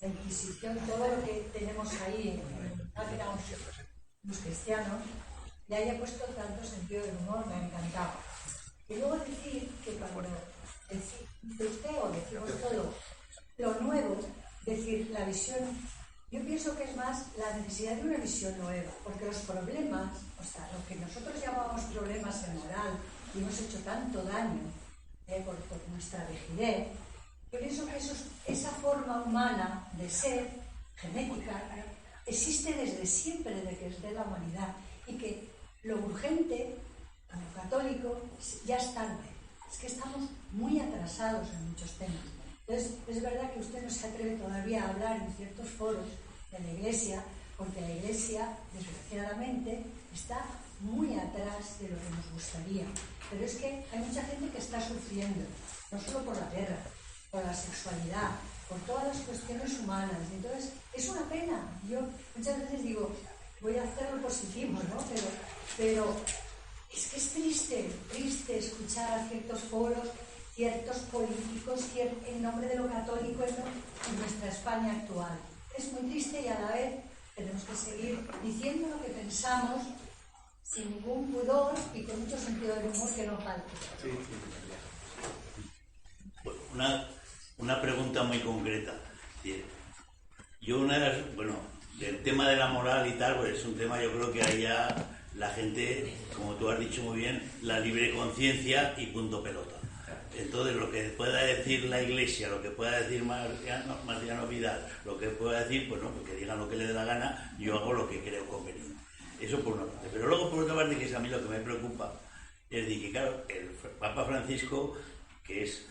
la Inquisición, todo lo que tenemos ahí en los cristianos, le haya puesto tanto sentido del humor, me ha encantado. Y luego decir que cuando dice usted o decimos todo, lo nuevo Es decir, la visión, yo pienso que es más la necesidad de una visión nueva, porque los problemas, o sea, lo que nosotros llamamos problemas en moral, y hemos hecho tanto daño por nuestra rigidez, yo pienso que esa forma humana de ser, genética, existe desde siempre, desde la humanidad, y que lo urgente, como católico, ya es tarde. Es que estamos muy atrasados en muchos temas. Entonces, es verdad que usted no se atreve todavía a hablar en ciertos foros de la Iglesia, porque la Iglesia, desgraciadamente, está muy atrás de lo que nos gustaría. Pero es que hay mucha gente que está sufriendo, no solo por la guerra, por la sexualidad, por todas las cuestiones humanas. Entonces, es una pena. Yo muchas veces digo, voy a hacer lo positivo, ¿no? Pero es que es triste escuchar a ciertos foros, ciertos políticos, en nombre de lo católico en nuestra España actual. Es muy triste y a la vez tenemos que seguir diciendo lo que pensamos sin ningún pudor y con mucho sentido del humor que no falte. Una pregunta muy concreta. Yo el tema de la moral y tal, pues es un tema, yo creo que ahí ya la gente, como tú has dicho muy bien, la libre conciencia y punto pelota. Entonces, lo que pueda decir la Iglesia, lo que pueda decir Marciano Vidal, lo que pueda decir, pues no, que digan lo que le dé la gana, yo hago lo que creo conveniente. Eso por una parte. Pero luego, por otra parte, que es a mí lo que me preocupa, es de que, claro, el Papa Francisco, que es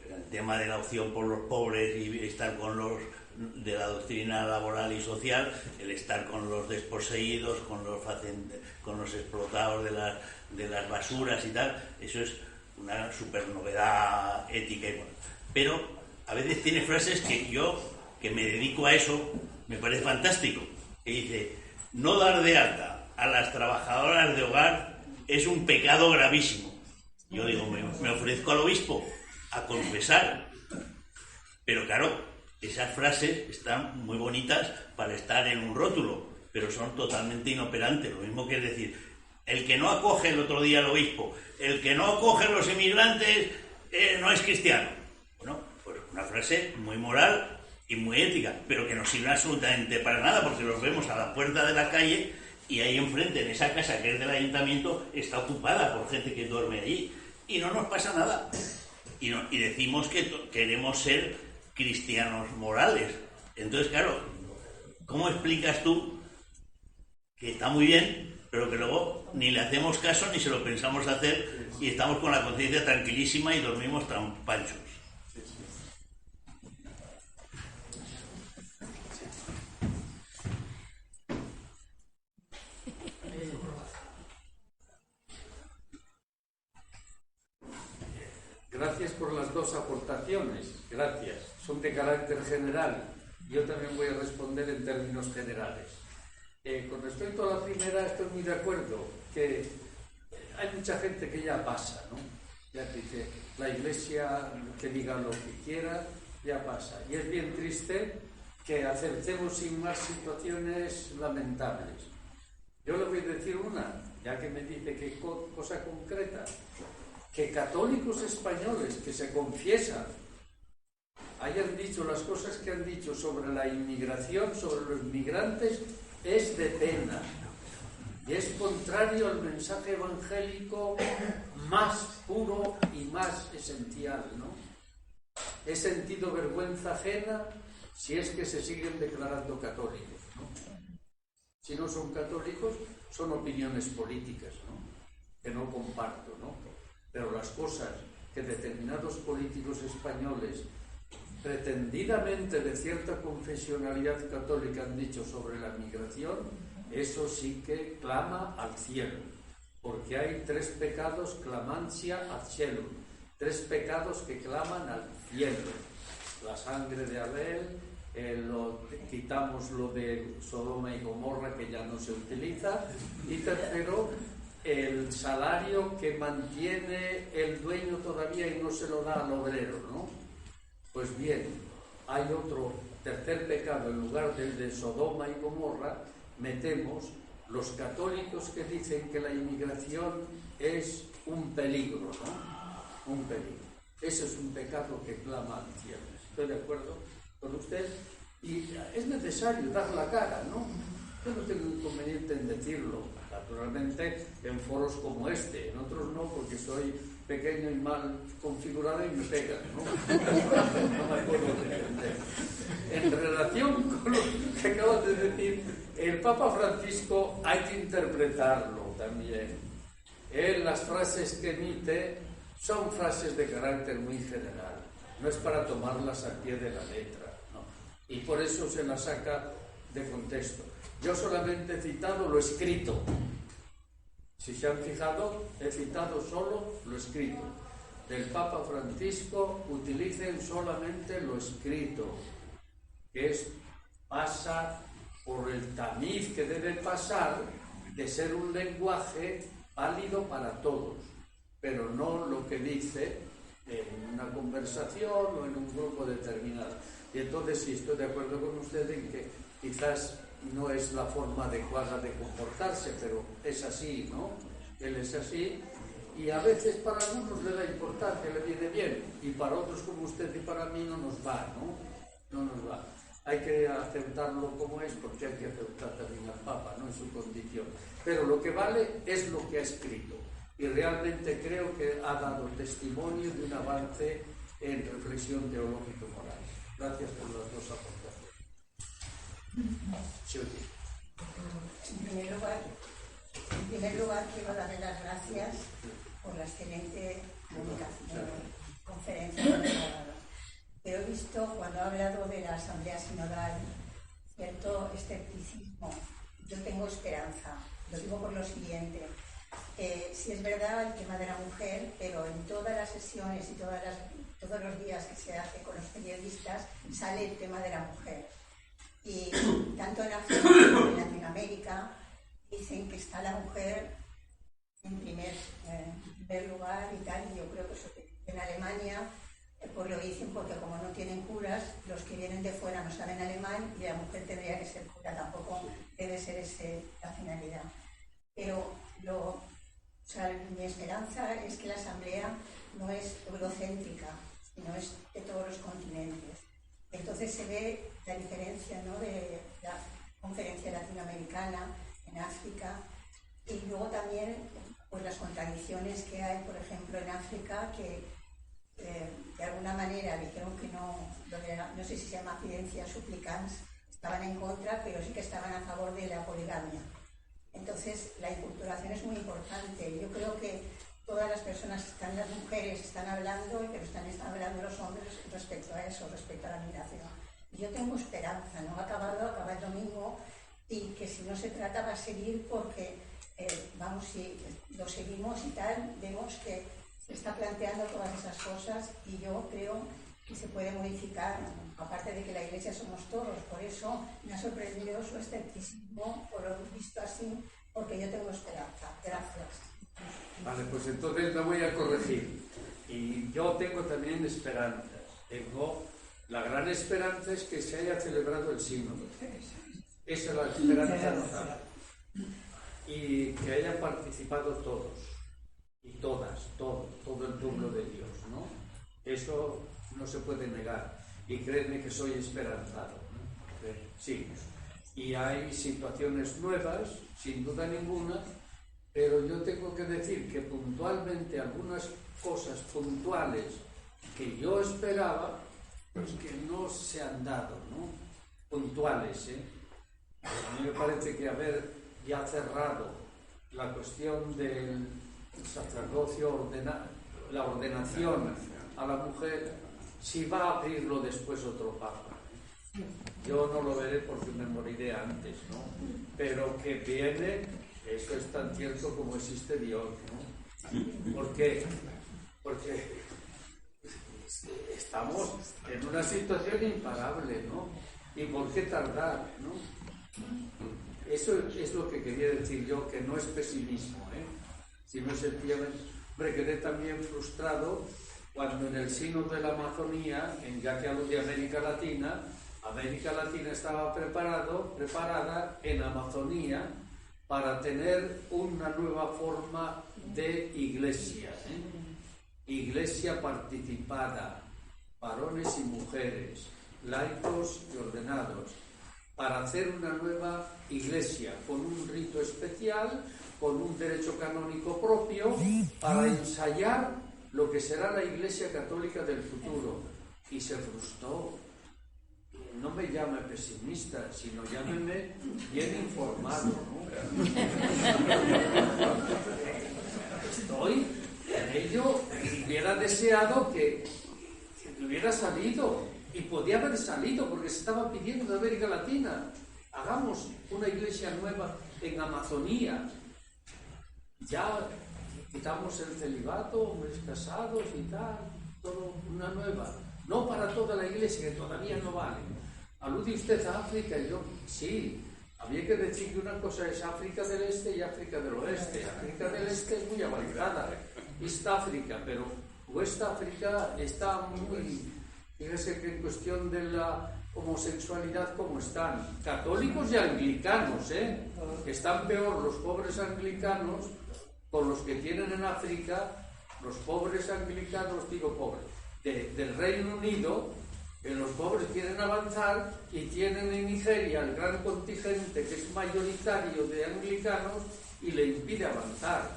el tema de la opción por los pobres y estar con los de la doctrina laboral y social, el estar con los desposeídos, con los explotados de las basuras y tal, eso es una super novedad ética y moral. Pero a veces tiene frases que yo, que me dedico a eso, me parece fantástico, que dice: no dar de alta a las trabajadoras de hogar es un pecado gravísimo. Yo digo, me ofrezco al obispo a confesar, pero claro, esas frases están muy bonitas para estar en un rótulo, pero son totalmente inoperantes. Lo mismo que es decir, el que no acoge, el otro día el obispo, el que no acoge a los emigrantes no es cristiano. Bueno, pues una frase muy moral y muy ética, pero que no sirve absolutamente para nada, porque los vemos a la puerta de la calle y ahí enfrente, en esa casa que es del ayuntamiento, está ocupada por gente que duerme allí y no nos pasa nada. Y decimos que queremos ser cristianos morales. Entonces, claro, ¿cómo explicas tú que está muy bien, pero que luego ni le hacemos caso ni se lo pensamos hacer y estamos con la conciencia tranquilísima y dormimos tan panchos? Gracias por las dos aportaciones, gracias. Son de carácter general. Yo también voy a responder en términos generales. Con respecto a la primera, estoy muy de acuerdo que hay mucha gente que ya pasa, ¿no? Ya dice, la Iglesia que diga lo que quiera, ya pasa. Y es bien triste que aceptemos sin más situaciones lamentables. Yo le voy a decir una, ya que me dice qué cosa concreta, que católicos españoles que se confiesan hayan dicho las cosas que han dicho sobre la inmigración, sobre los migrantes, es de pena y es contrario al mensaje evangélico más puro y más esencial, ¿no? He sentido vergüenza ajena si es que se siguen declarando católicos, ¿no? Si no son católicos, son opiniones políticas, ¿no? Que no comparto, ¿no? Pero las cosas que determinados políticos españoles, pretendidamente de cierta confesionalidad católica, han dicho sobre la migración, eso sí que clama al cielo, porque hay 3 pecados clamancia al cielo, 3 pecados que claman al cielo: la sangre de Abel, quitamos lo de Sodoma y Gomorra, que ya no se utiliza, y tercero, el salario que mantiene el dueño todavía y no se lo da al obrero, ¿no? Pues bien, hay otro tercer pecado. En lugar del de Sodoma y Gomorra, metemos los católicos que dicen que la inmigración es un peligro, ¿no? Un peligro. Ese es un pecado que clama al cielo. ¿Estoy de acuerdo? con usted y es necesario dar la cara, ¿no? Yo no tengo inconveniente en decirlo, naturalmente en foros como este, en otros no, porque soy pequeño y mal configurado y me pegan, ¿no? No me puedo defender. En relación con lo que acabas de decir, el Papa Francisco hay que interpretarlo también. Las frases que emite son frases de carácter muy general, no es para tomarlas al pie de la letra, ¿no? Y por eso se las saca de contexto. Yo solamente he citado lo escrito. Si se han fijado, he citado solo lo escrito. Del Papa Francisco utilicen solamente lo escrito, que pasa por el tamiz que debe pasar de ser un lenguaje válido para todos, pero no lo que dice en una conversación o en un grupo determinado. Y entonces sí estoy de acuerdo con usted en que quizás no es la forma adecuada de comportarse, pero es así, ¿no? Él es así y a veces para algunos le da importancia, le viene bien, y para otros como usted y para mí no nos va, ¿no? No nos va. Hay que aceptarlo como es, porque hay que aceptar también al Papa, ¿no? En su condición. Pero lo que vale es lo que ha escrito. Y realmente creo que ha dado testimonio de un avance en reflexión teológico-moral. Gracias por las dos aportaciones. Sí. En primer lugar, quiero darle las gracias por la excelente conferencia que nos ha dado. Pero he visto, cuando ha hablado de la Asamblea Sinodal, cierto escepticismo. Yo tengo esperanza. Lo digo por lo siguiente. Sí es verdad el tema de la mujer, pero en todas las sesiones y todos los días que se hace con los periodistas sale el tema de la mujer. Y tanto en África como en Latinoamérica dicen que está la mujer en primer lugar y tal, y yo creo que eso en Alemania pues lo dicen porque como no tienen curas, los que vienen de fuera no saben alemán y la mujer tendría que ser cura, tampoco debe ser la finalidad. Pero mi esperanza es que la Asamblea no es eurocéntrica, sino es de todos los continentes. Entonces se ve la diferencia, ¿no?, de la conferencia latinoamericana en África y luego también pues, las contradicciones que hay, por ejemplo, en África, que de alguna manera dijeron que no sé si se llama fidencia supplicans, estaban en contra, pero sí que estaban a favor de la poligamia. Entonces, la inculturación es muy importante. Yo creo que todas las personas, las mujeres están hablando, pero están hablando los hombres respecto a eso, respecto a la migración. Y yo tengo esperanza, no ha acabado, acaba el domingo, y que si no se trata va a seguir porque, si lo seguimos y tal, vemos que se está planteando todas esas cosas y yo creo que se puede modificar, aparte de que la Iglesia somos todos. Por eso me ha sorprendido su escepticismo, por lo visto así, porque yo tengo esperanza. Gracias. Vale, pues entonces me voy a corregir. Y yo tengo también esperanzas. La gran esperanza es que se haya celebrado el sínodo. Esa es la esperanza notable. Y que hayan participado todos. Y todas, todo el pueblo de Dios, ¿no? Eso no se puede negar. Y créeme que soy esperanzado, ¿no? Sí. Y hay situaciones nuevas, sin duda ninguna, pero yo tengo que decir que puntualmente algunas cosas puntuales que yo esperaba, pues que no se han dado, ¿no? Puntuales, ¿eh? A mí me parece que haber ya cerrado la cuestión del sacerdocio, la ordenación a la mujer, si va a abrirlo después otro papa. Yo no lo veré porque me moriré antes, ¿no? Pero que viene, eso es tan cierto como existe Dios, ¿no? ¿Por qué? Porque estamos en una situación imparable, ¿no? ¿Y por qué tardar, no? Eso es lo que quería decir yo, que no es pesimismo, sino sencillamente, quedé también frustrado cuando en el sínodo de la Amazonía, ya que hablo de América Latina estaba preparada en Amazonía para tener una nueva forma de iglesia, iglesia participada, varones y mujeres, laicos y ordenados, para hacer una nueva iglesia con un rito especial, con un derecho canónico propio, para ensayar lo que será la Iglesia Católica del futuro. Y se frustró. No me llame pesimista, sino llámeme bien informado, ¿no? Estoy en ello y hubiera deseado que hubiera salido, y podía haber salido, porque se estaba pidiendo de América Latina. Hagamos una iglesia nueva en Amazonía. Ya quitamos el celibato, hombres casados y tal, todo una nueva. No para toda la iglesia, que todavía no vale. Alude usted a África, y yo, sí, había que decir que una cosa es África del Este y África del Oeste. África del Este es muy avanzada, East África, pero West África está muy... Fíjese que en cuestión de la homosexualidad, ¿cómo están? Católicos y anglicanos, ¿eh? Están peor los pobres anglicanos con los que tienen en África, los pobres anglicanos, digo pobres, del Reino Unido, que los pobres quieren avanzar y tienen en Nigeria el gran contingente que es mayoritario de anglicanos y le impide avanzar.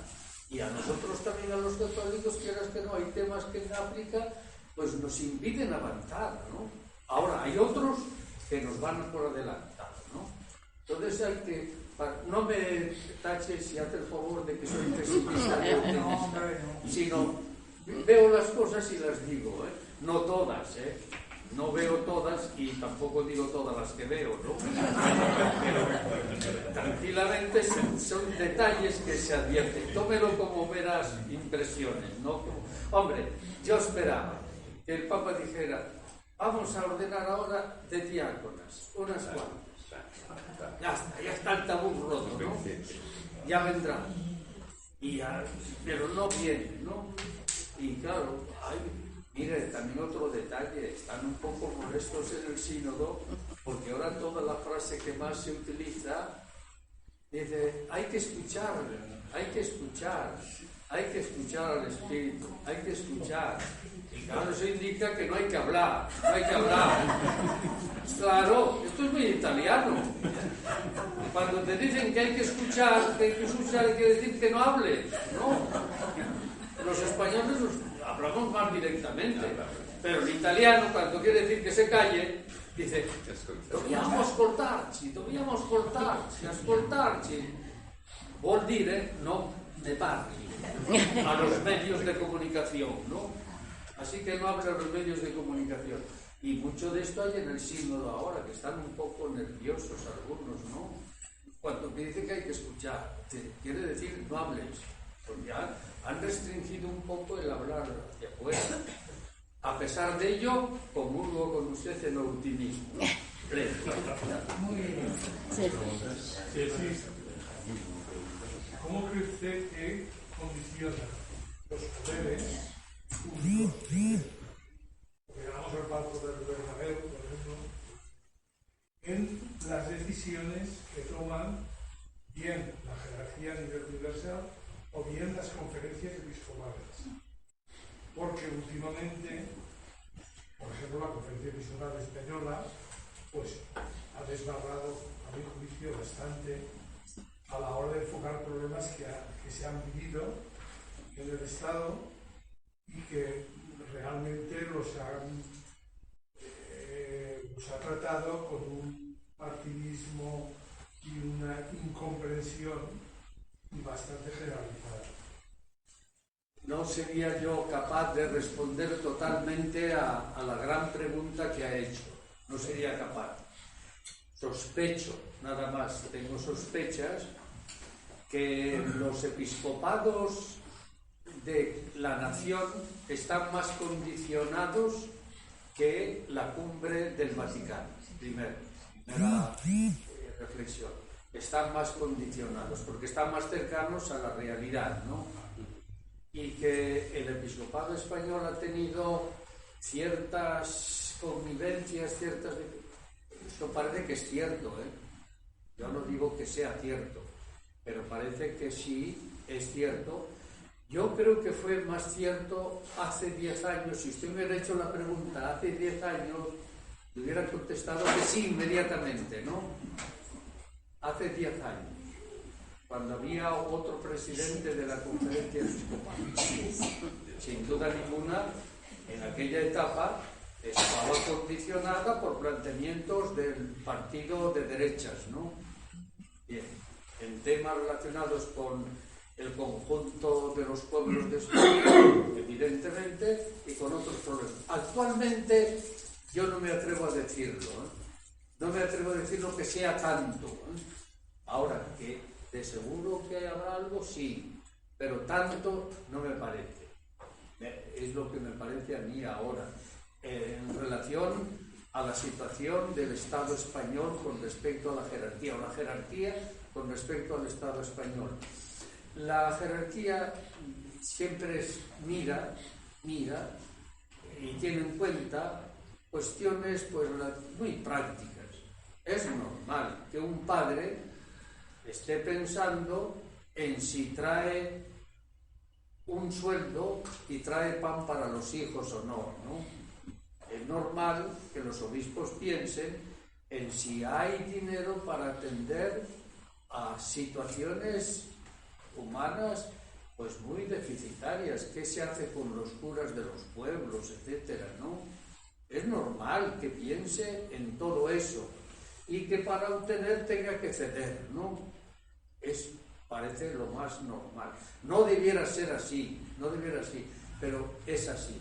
Y a nosotros también, a los católicos, quieras que no, hay temas que en África pues nos impiden avanzar, ¿no? Ahora, hay otros que nos van por adelantado, ¿no? Entonces hay que... No me tache si hace el favor de que soy pesimista, sino veo las cosas y las digo, ¿eh? No todas, ¿eh? No veo todas y tampoco digo todas las que veo, ¿no? Pero tranquilamente son detalles que se advierten. Tómelo como meras impresiones, ¿no? Hombre, yo esperaba que el Papa dijera, vamos a ordenar ahora de diáconas, unas cuantas. Ya está el tabú roto, ¿no? Ya vendrá. Pero no viene, ¿no? Y claro, mire, también otro detalle, están un poco molestos en el sínodo, porque ahora toda la frase que más se utiliza dice, hay que escuchar al Espíritu, hay que escuchar. Y claro, eso indica que no hay que hablar. Claro, esto es muy italiano. Cuando te dicen que hay que escuchar, quiere decir que no hables, ¿no? Los españoles hablamos más directamente, pero el italiano, cuando quiere decir que se calle, dice, dobbiamo ascoltarci. Vuol dire no ne parli a los medios de comunicación, ¿no? Así que no hablan los medios de comunicación. Y mucho de esto hay en el sínodo ahora, que están un poco nerviosos algunos, ¿no? Cuando me dicen que hay que escuchar, quiere decir no hables, porque han restringido un poco el hablar de afuera. A pesar de ello, comulgo con usted en optimismo. Pleno. Muy bien. Sí. ¿Cómo cree usted que condiciona los poderes públicos? Llegamos al palco del Bernabéu, por ejemplo, en las decisiones que toman bien la jerarquía a nivel universal o bien las conferencias episcopales. Porque últimamente, por ejemplo, la Conferencia Episcopal Española pues ha desbarrado, a mi juicio, bastante a la hora de enfocar problemas que se han vivido en el Estado y que realmente los ha tratado con un partidismo y una incomprensión bastante generalizada. No sería yo capaz de responder totalmente a la gran pregunta que ha hecho. No sería capaz. Sospecho, nada más, tengo sospechas que los episcopados de la nación están más condicionados que la cumbre del Vaticano. Primera reflexión. Están más condicionados porque están más cercanos a la realidad, ¿no? Y que el episcopado español ha tenido ciertas connivencias, Esto parece que es cierto, ¿eh? Yo no digo que sea cierto, pero parece que sí es cierto. Yo creo que fue más cierto hace 10 años. Si usted me hubiera hecho la pregunta hace 10 años, le hubiera contestado que sí inmediatamente, ¿no? Hace 10 años, cuando había otro presidente de la Conferencia Episcopal. Sin duda ninguna, en aquella etapa estaba condicionada por planteamientos del partido de derechas, ¿no? Bien, en temas relacionados con el conjunto de los pueblos de España, evidentemente, y con otros problemas. Actualmente, yo no me atrevo a decirlo, ¿eh? No me atrevo a decirlo que sea tanto, ¿eh? Ahora, que de seguro que habrá algo, sí, pero tanto no me parece. Es lo que me parece a mí ahora, en relación a la situación del Estado español con respecto a la jerarquía, o la jerarquía con respecto al Estado español. La jerarquía siempre mira y tiene en cuenta cuestiones pues, muy prácticas. Es normal que un padre esté pensando en si trae un sueldo y trae pan para los hijos o no, ¿no? Es normal que los obispos piensen en si hay dinero para atender a situaciones humanas pues muy deficitarias. ¿Qué se hace con los curas de los pueblos, etcétera, ¿no? Es normal que piense en todo eso y que para obtener tenga que ceder, ¿no? Parece lo más normal. No debiera ser así, pero es así.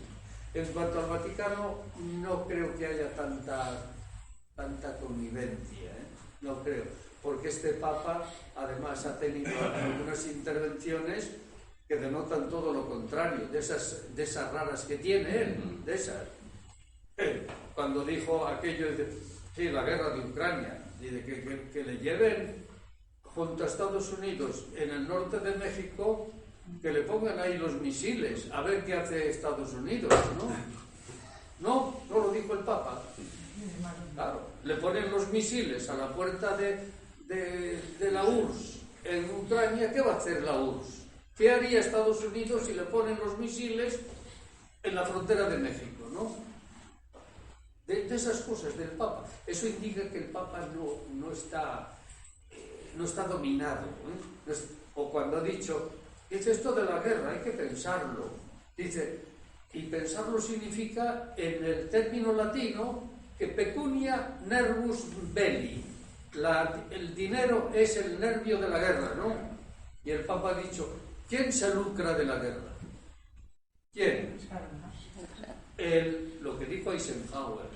En cuanto al Vaticano, no creo que haya tanta connivencia, ¿eh? No creo, porque este Papa además ha tenido algunas intervenciones que denotan todo lo contrario, de esas raras que tiene él, de esas. Cuando dijo aquello de sí, la guerra de Ucrania, y de que le lleven junto a Estados Unidos en el norte de México, que le pongan ahí los misiles, a ver qué hace Estados Unidos, ¿no? No lo dijo el Papa. Claro, le ponen los misiles a la puerta de la URSS en Ucrania. ¿Qué va a hacer la URSS? ¿Qué haría Estados Unidos si le ponen los misiles en la frontera de México, ¿no? De esas cosas del Papa. Eso indica que el Papa no está dominado, ¿eh? O cuando ha dicho, dice esto de la guerra, hay que pensarlo. Dice, y pensarlo significa, en el término latino, que pecunia nervus belli. El dinero es el nervio de la guerra, ¿no? Y el Papa ha dicho, ¿quién se lucra de la guerra? ¿Quién? Lo que dijo Eisenhower,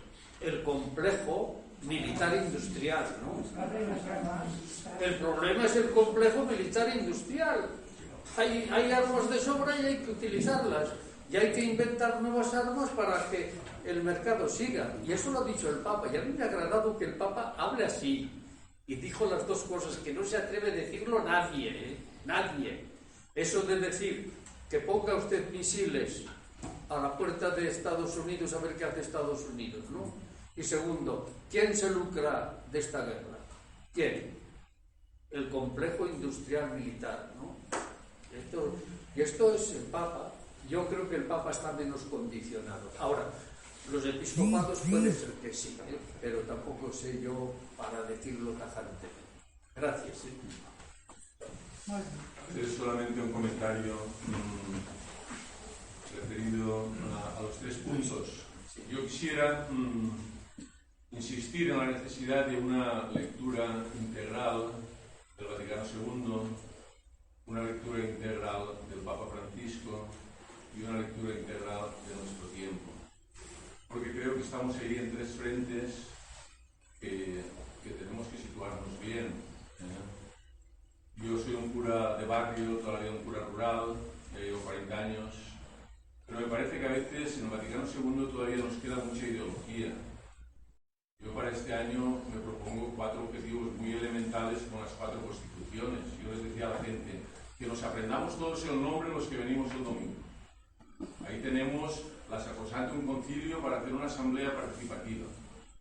el complejo militar industrial, ¿no? El problema es el complejo militar industrial. Hay armas de sobra y hay que utilizarlas. Y hay que inventar nuevas armas para que el mercado siga. Y eso lo ha dicho el Papa. Y a mí me ha agradado que el Papa hable así. Y dijo las dos cosas, que no se atreve a decirlo nadie, ¿eh? Nadie. Eso de decir que ponga usted misiles a la puerta de Estados Unidos a ver qué hace Estados Unidos, ¿no? Y segundo, ¿quién se lucra de esta guerra? ¿Quién? El complejo industrial militar, ¿no? Esto es el Papa. Yo creo que el Papa está menos condicionado. Ahora, los episcopados puede ser que sí, ¿eh? Pero tampoco sé yo para decirlo tajante. Gracias. Es solamente un comentario referido a los 3 puntos. Yo quisiera insistir en la necesidad de una lectura integral del Vaticano II, una lectura integral del Papa Francisco y una lectura integral de nuestro tiempo. Porque creo que estamos ahí en 3 frentes que tenemos que situarnos bien, ¿eh? Yo soy un cura de barrio, todavía un cura rural, llevo 40 años, pero me parece que a veces en el Vaticano II todavía nos queda mucha ideología. Yo para este año me propongo 4 objetivos muy elementales con las 4 constituciones. Yo les decía a la gente que nos aprendamos todos el nombre los que venimos el domingo. Ahí tenemos la Sacrosantum Concilio para hacer una asamblea participativa.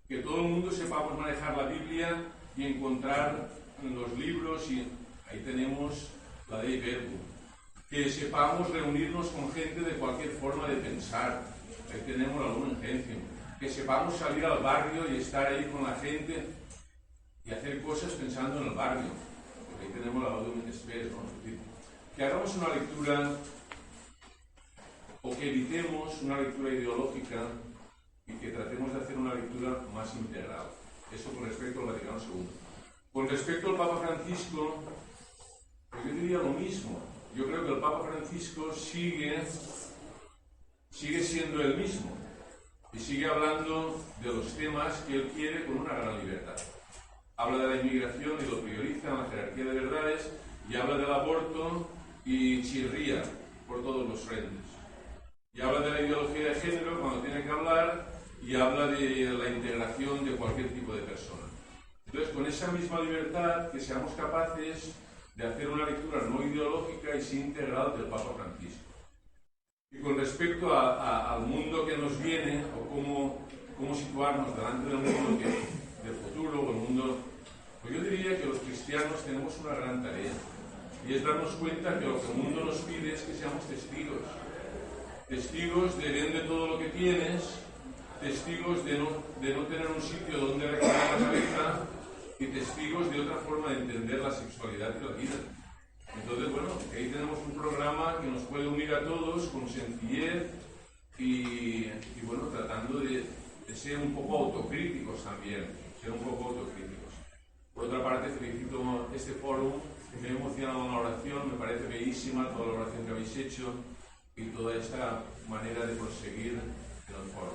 Que todo el mundo sepamos manejar la Biblia y encontrar los libros, y ahí tenemos la Dei Verbum. Que sepamos reunirnos con gente de cualquier forma de pensar. Ahí tenemos la Lumen Gentium. que sepamos salir al barrio y estar ahí con la gente y hacer cosas pensando en el barrio, porque ahí tenemos la Gaudium et Spes, ¿no? Es decir, que hagamos una lectura, o que evitemos una lectura ideológica y que tratemos de hacer una lectura más integral. Eso con respecto al Vaticano II. Con respecto al Papa Francisco, pues yo diría lo mismo. Yo creo que el Papa Francisco sigue siendo el mismo y sigue hablando de los temas que él quiere con una gran libertad. Habla de la inmigración y lo prioriza en la jerarquía de verdades, y habla del aborto y chirría por todos los frentes. Y habla de la ideología de género cuando tiene que hablar, y habla de la integración de cualquier tipo de persona. Entonces, con esa misma libertad, que seamos capaces de hacer una lectura no ideológica y sí integral del Papa Francisco. Y con respecto al mundo que nos viene, o cómo situarnos delante del mundo del futuro, o el mundo, pues yo diría que los cristianos tenemos una gran tarea, y es darnos cuenta que lo que el mundo nos pide es que seamos testigos. Testigos de vende todo lo que tienes, testigos de no tener un sitio donde reclinar la cabeza, y testigos de otra forma de entender la sexualidad y la vida. Entonces, bueno, ahí tenemos un programa que nos puede unir a todos con sencillez y bueno, tratando de ser un poco autocríticos también, Por otra parte, felicito este foro, me he emocionado en la oración, me parece bellísima toda la oración que habéis hecho y toda esta manera de proseguir en el foro.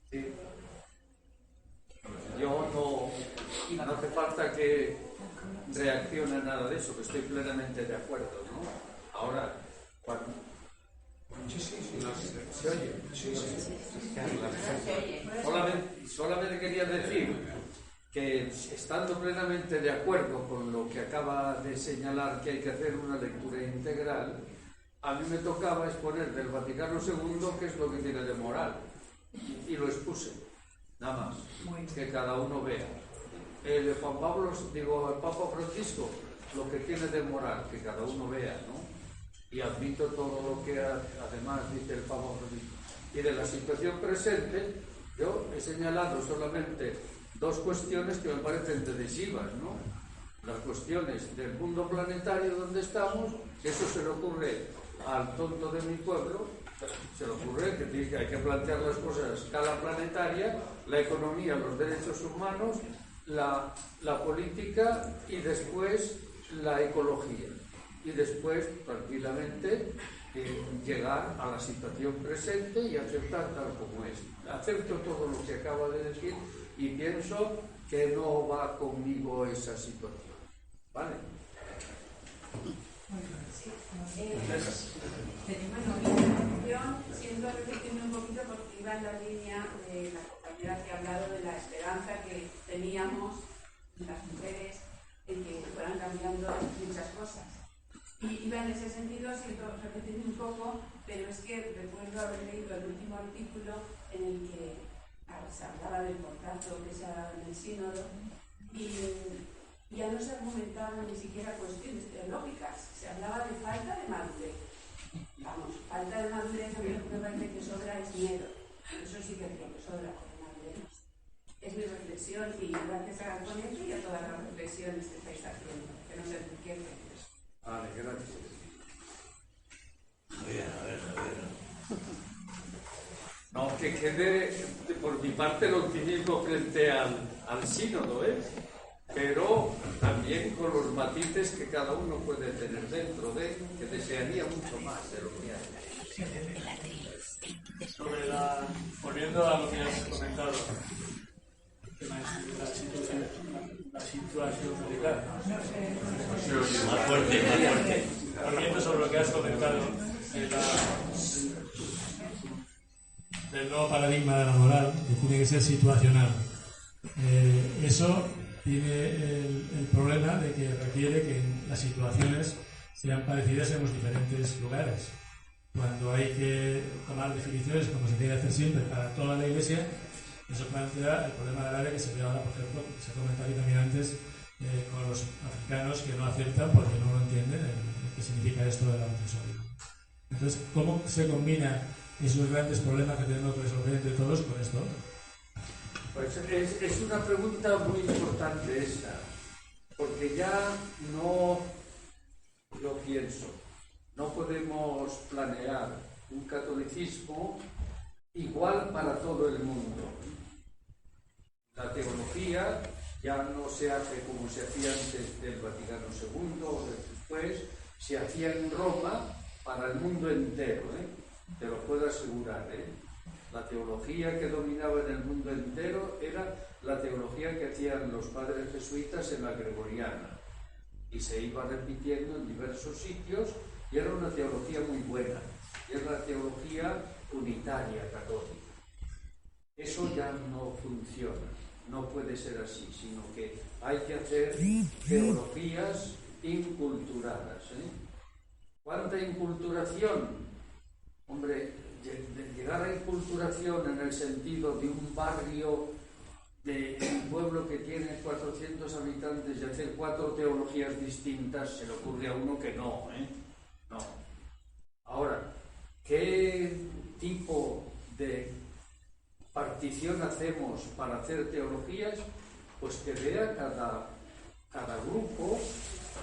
Sí. Yo no hace falta que reaccione a nada de eso, que estoy plenamente de acuerdo, ¿no? Ahora, cuando... ¿Se oye? Sí. Solamente quería decir que, estando plenamente de acuerdo con lo que acaba de señalar, que hay que hacer una lectura integral, a mí me tocaba exponer del Vaticano II qué es lo que tiene de moral. Y lo expuse, nada más, que cada uno vea. El Papa Francisco, lo que tiene de moral, que cada uno vea, ¿no? Y admito todo lo que además dice el Papa Francisco. Y de la situación presente, yo he señalado solamente dos cuestiones que me parecen decisivas, ¿no? Las cuestiones del mundo planetario donde estamos, eso se le ocurre al tonto de mi pueblo. Se le ocurre que hay que plantear las cosas a escala planetaria, la economía, los derechos humanos, la política y después la ecología. Y después, tranquilamente, llegar a la situación presente y aceptar tal como es. Acepto todo lo que acaba de decir y pienso que no va conmigo esa situación. ¿Vale? Siento repetirme un poquito porque iba en la línea de la compañera que ha hablado de la esperanza que teníamos las mujeres en que fueran cambiando muchas cosas. Y iba en ese sentido, siento repetirme un poco, pero es que recuerdo haber leído el último artículo en el que se hablaba del portazo que se ha dado en el sínodo y ya no se argumentaban ni siquiera cuestiones teológicas, se hablaba de falta de madurez. Vamos, falta de madurez, a mí lo que me parece que sobra es miedo. Eso sí que creo que sobra con madurez. Es mi reflexión y gracias a la ponente y a todas las reflexiones que estáis haciendo, que nos enriquecen. Vale, gracias. A ver. No, que quede por mi parte el optimismo frente al sínodo, pero también con los matices que cada uno puede tener dentro de, que desearía mucho más de lo que hay. Volviendo a lo que has comentado, la situación militar. Más fuerte. Volviendo sobre lo que has comentado del nuevo paradigma de la moral, que tiene que ser situacional. Eso tiene el problema de que requiere que las situaciones sean parecidas en los diferentes lugares. Cuando hay que tomar definiciones, como se tiene que hacer siempre para toda la Iglesia, eso plantea el problema grave que se ve ahora, por ejemplo, se comentó aquí también antes, con los africanos que no aceptan porque no lo entienden qué significa esto del aborto. Entonces, ¿cómo se combina esos grandes problemas que tenemos que resolver entre todos con esto? Pues es una pregunta muy importante esta, porque ya no lo pienso. No podemos planear un catolicismo igual para todo el mundo. La teología ya no se hace como se hacía antes del Vaticano II o después, se hacía en Roma para el mundo entero, te lo puedo asegurar. La teología que dominaba en el mundo entero era la teología que hacían los padres jesuitas en la Gregoriana, y se iba repitiendo en diversos sitios, y era una teología muy buena, y era la teología unitaria católica. Eso ya no funciona, no puede ser así, sino que hay que hacer teologías inculturadas. ¿Cuánta inculturación? Hombre, llegar a inculturación en el sentido de un barrio, de un pueblo que tiene 400 habitantes y hacer 4 teologías distintas, se le ocurre a uno que no, No. Ahora, ¿qué tipo de partición hacemos para hacer teologías? Pues que vea cada grupo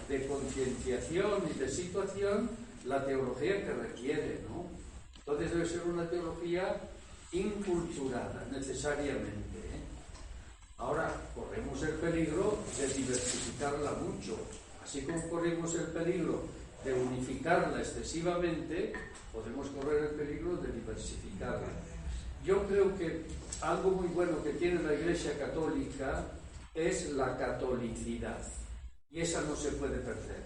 de concienciación y de situación la teología que requiere, ¿no? Entonces debe ser una teología inculturada, necesariamente. Ahora, corremos el peligro de diversificarla mucho. Así como corremos el peligro de unificarla excesivamente, podemos correr el peligro de diversificarla. Yo creo que algo muy bueno que tiene la Iglesia Católica es la catolicidad. Y esa no se puede perder,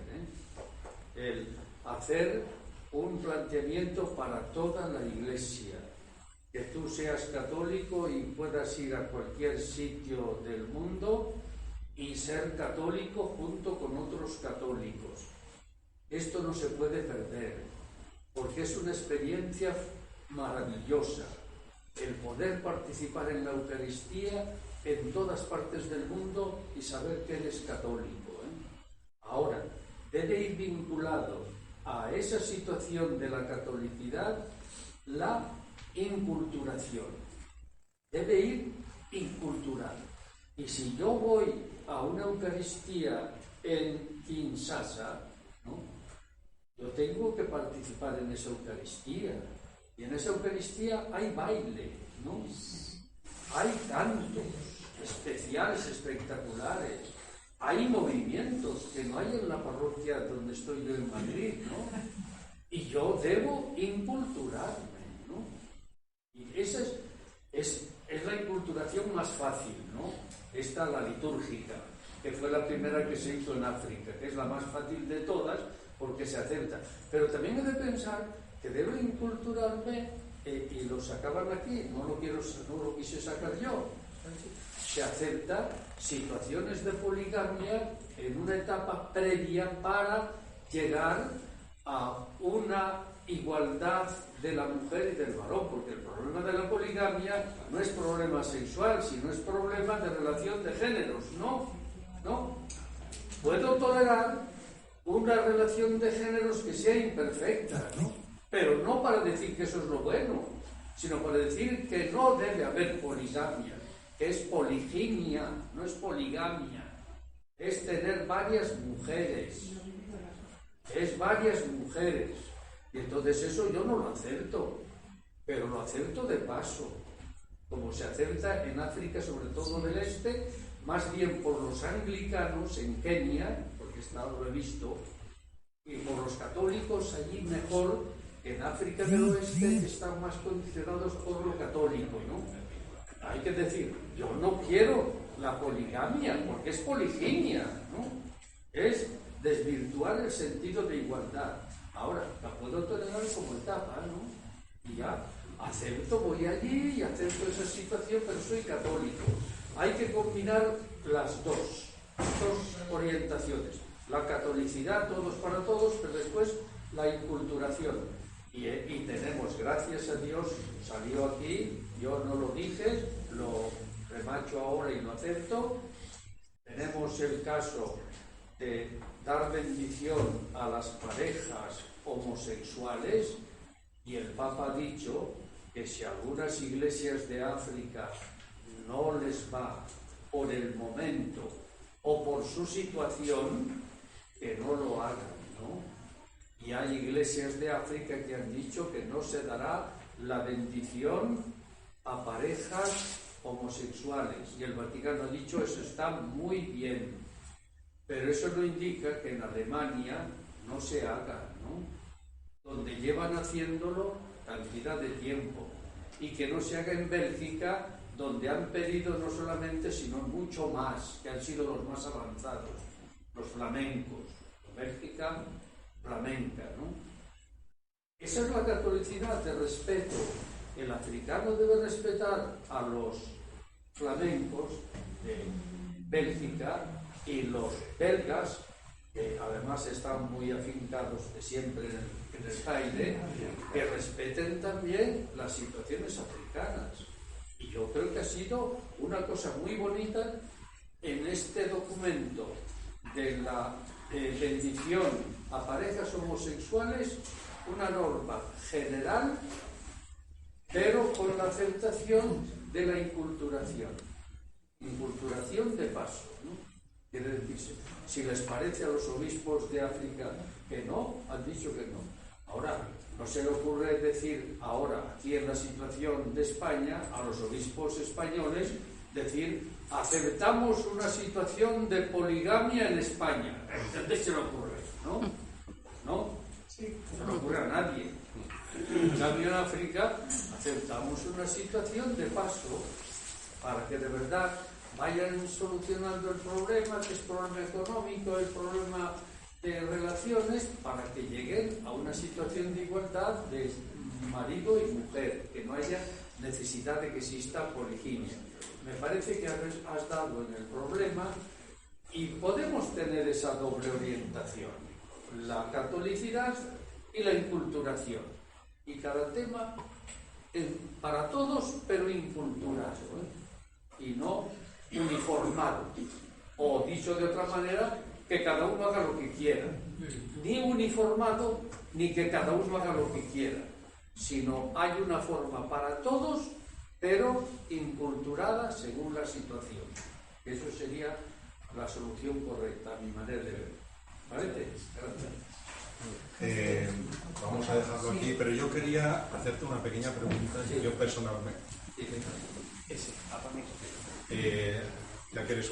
El hacer un planteamiento para toda la Iglesia. Que tú seas católico y puedas ir a cualquier sitio del mundo y ser católico junto con otros católicos. Esto no se puede perder, porque es una experiencia maravillosa el poder participar en la Eucaristía en todas partes del mundo y saber que eres católico. Ahora, debe ir vinculado a esa situación de la catolicidad la inculturación. Debe ir inculturado. Y si yo voy a una Eucaristía en Kinshasa, yo tengo que participar en esa Eucaristía. Y en esa Eucaristía hay baile, hay cantos especiales, espectaculares. Hay movimientos que no hay en la parroquia donde estoy yo en Madrid, Y yo debo inculturarme, Y esa es la inculturación más fácil, Esta, la litúrgica, que fue la primera que se hizo en África, que es la más fácil de todas porque se acepta. Pero también he de pensar que debo inculturarme, y lo sacaban aquí, no lo quise sacar yo. Se acepta situaciones de poligamia en una etapa previa para llegar a una igualdad de la mujer y del varón, porque el problema de la poligamia no es problema sexual, sino es problema de relación de géneros. No. Puedo tolerar una relación de géneros que sea imperfecta, pero no para decir que eso es lo bueno, sino para decir que no debe haber poligamia, que es poliginia, no es poligamia, es tener varias mujeres, y entonces eso yo no lo acepto, pero lo acepto de paso, como se acepta en África, sobre todo del este, más bien por los anglicanos en Kenia, porque lo he visto, y por los católicos allí mejor, que en África del Oeste están más condicionados por lo católico, Hay que decir, yo no quiero la poligamia, porque es poliginia, Es desvirtuar el sentido de igualdad. Ahora, la puedo tolerar como etapa, Y ya, voy allí y acepto esa situación, pero soy católico. Hay que combinar las dos orientaciones. La catolicidad, todos para todos, pero después la inculturación. Y tenemos, gracias a Dios, salió aquí, yo no lo dije, lo remacho ahora y lo acepto. Tenemos el caso de dar bendición a las parejas homosexuales, Y el Papa ha dicho que si algunas iglesias de África no les va por el momento o por su situación, que no lo hagan, ¿no? Y hay iglesias de África que han dicho que no se dará la bendición a parejas homosexuales. Y el Vaticano ha dicho eso está muy bien. Pero eso no indica que en Alemania no se haga, ¿no? Donde llevan haciéndolo cantidad de tiempo. Y que no se haga en Bélgica, donde han pedido no solamente, sino mucho más, que han sido los más avanzados, los flamencos. Bélgica flamenca, ¿no? Esa es la catolicidad de respeto. El africano debe respetar a los flamencos de Bélgica y los belgas, que además están muy afincados de siempre en el Zaire, que respeten también las situaciones africanas. Y yo creo que ha sido una cosa muy bonita en este documento de la bendición a parejas homosexuales, una norma general, pero con la aceptación de la inculturación. Inculturación de paso, ¿no? Quiere decirse, si les parece a los obispos de África que no, han dicho que no. Ahora, no se le ocurre decir ahora, aquí en la situación de España, a los obispos españoles, decir, aceptamos una situación de poligamia en España. ¿Dónde se le ocurre? ¿No? ¿No? Sí. No le ocurre a nadie. En cambio, en África, aceptamos una situación de paso para que de verdad vayan solucionando el problema, que es problema económico, el problema de relaciones, para que lleguen a una situación de igualdad de marido y mujer, que no haya necesidad de que exista poliginia. Me parece que has dado en el problema y podemos tener esa doble orientación, la catolicidad y la inculturación. Y cada tema para todos, pero inculturado, y no uniformado. O dicho de otra manera, que cada uno haga lo que quiera. Ni uniformado, ni que cada uno haga lo que quiera. Sino hay una forma para todos, pero inculturada según la situación. Eso sería la solución correcta, a mi manera de ver. ¿Parece? Gracias. Vamos a dejarlo aquí, pero yo quería hacerte una pequeña pregunta, yo personalmente. Ya que eres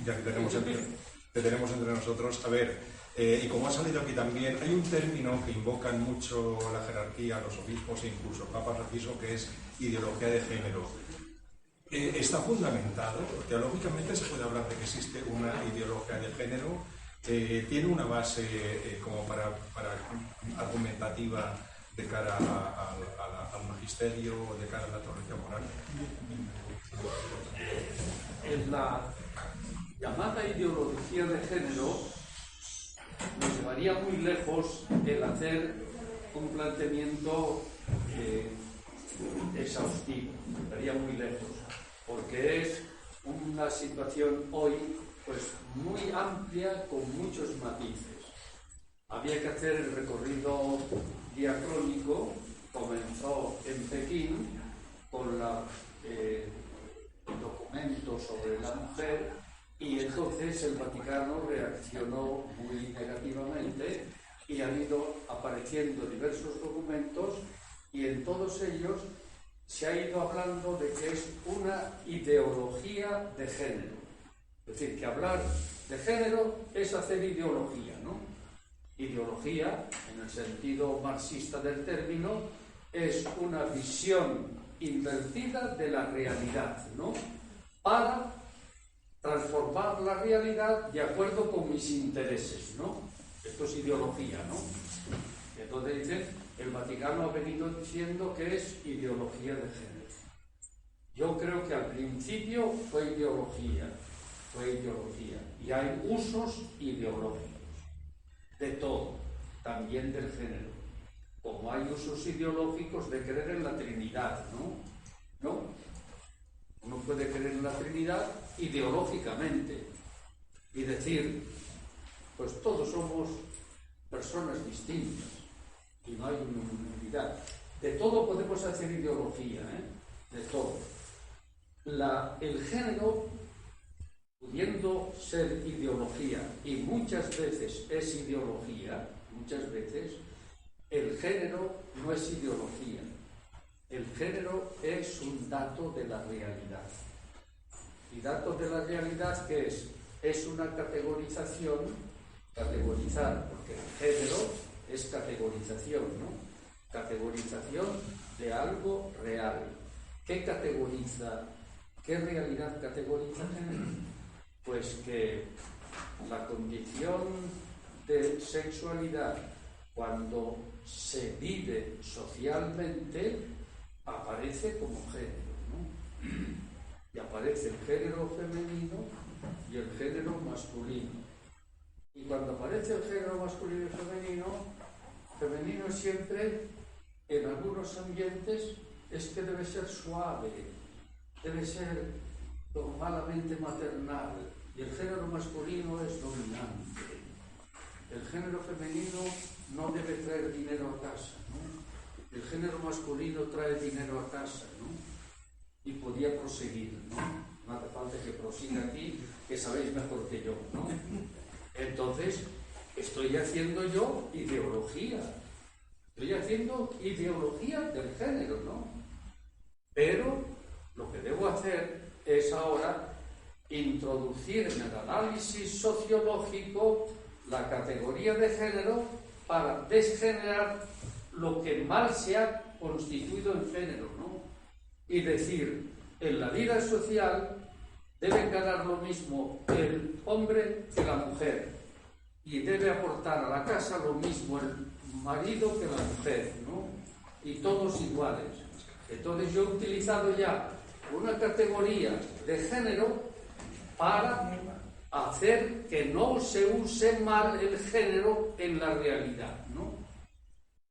ya que te tenemos entre nosotros, a ver, y como ha salido aquí también, hay un término que invocan mucho la jerarquía, los obispos e incluso el Papa Francisco, que es ideología de género. Está fundamentado, teológicamente se puede hablar de que existe una ideología de género. Tiene una base como para argumentativa de cara al magisterio, de cara a la teología moral. En la llamada ideología de género nos llevaría muy lejos el hacer un planteamiento exhaustivo, nos llevaría muy lejos, porque es una situación hoy pues muy amplia con muchos matices. Había que hacer el recorrido diacrónico, comenzó en Pekín con el documento sobre la mujer y entonces el Vaticano reaccionó muy negativamente y han ido apareciendo diversos documentos y en todos ellos se ha ido hablando de que es una ideología de género. Es decir, que hablar de género es hacer ideología, ¿no? Ideología, en el sentido marxista del término, es una visión invertida de la realidad, ¿no? Para transformar la realidad de acuerdo con mis intereses, ¿no? Esto es ideología, ¿no? Entonces dicen, el Vaticano ha venido diciendo que es ideología de género. Yo creo que al principio fue ideología, y hay usos ideológicos de todo, también del género, como hay usos ideológicos de creer en la Trinidad, ¿no? Uno puede creer en la Trinidad ideológicamente y decir, pues todos somos personas distintas y no hay una unidad. De todo podemos hacer ideología, de todo. El género, pudiendo ser ideología, y muchas veces es ideología, muchas veces, el género no es ideología. El género es un dato de la realidad. ¿Y dato de la realidad qué es? Es una categorización, categorizar, porque el género es categorización, ¿no? Categorización de algo real. ¿Qué categoriza? ¿Qué realidad categoriza? Pues que la condición de sexualidad, cuando se vive socialmente, aparece como género, ¿no? Y aparece el género femenino y el género masculino. Y cuando aparece el género masculino y femenino siempre, en algunos ambientes, es que debe ser suave, debe ser normalmente maternal, y el género masculino es dominante. El género femenino no debe traer dinero a casa, ¿no? El género masculino trae dinero a casa, ¿no? Y podía proseguir, ¿no? No hace falta que prosiga aquí, que sabéis mejor que yo, ¿no? Entonces, estoy haciendo yo ideología. Estoy haciendo ideología del género, ¿no? Pero lo que debo hacer es ahora introducir en el análisis sociológico la categoría de género para desgenerar lo que mal se ha constituido en género, ¿no? Y decir, en la vida social deben ganar lo mismo el hombre que la mujer, y debe aportar a la casa lo mismo el marido que la mujer, ¿no? Y todos iguales. Entonces yo he utilizado ya una categoría de género para hacer que no se use mal el género en la realidad, ¿no?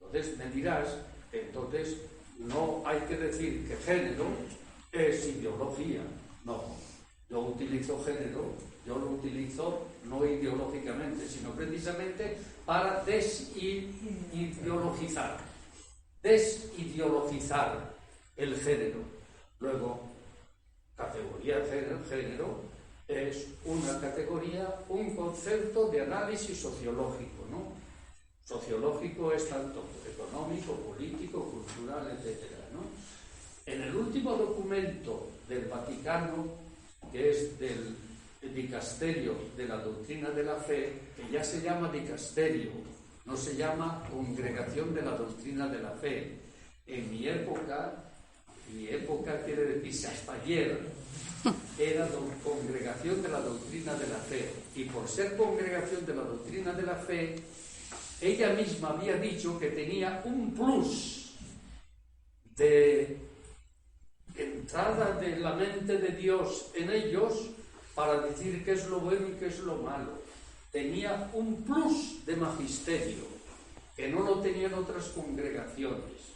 Entonces me dirás, entonces no hay que decir que género es ideología. No, yo utilizo género, yo lo utilizo no ideológicamente, sino precisamente para desideologizar el género. Luego, categoría de género es una categoría, un concepto de análisis sociológico, ¿no? Sociológico es tanto económico, político, cultural, etc., ¿no? En el último documento del Vaticano, que es del Dicasterio de la Doctrina de la Fe, que ya se llama Dicasterio, no se llama Congregación de la Doctrina de la Fe. En mi época quiere decirse hasta ayer, era Congregación de la Doctrina de la Fe. Y por ser Congregación de la Doctrina de la Fe, ella misma había dicho que tenía un plus de entrada de la mente de Dios en ellos para decir qué es lo bueno y qué es lo malo. Tenía un plus de magisterio que no lo tenían otras congregaciones.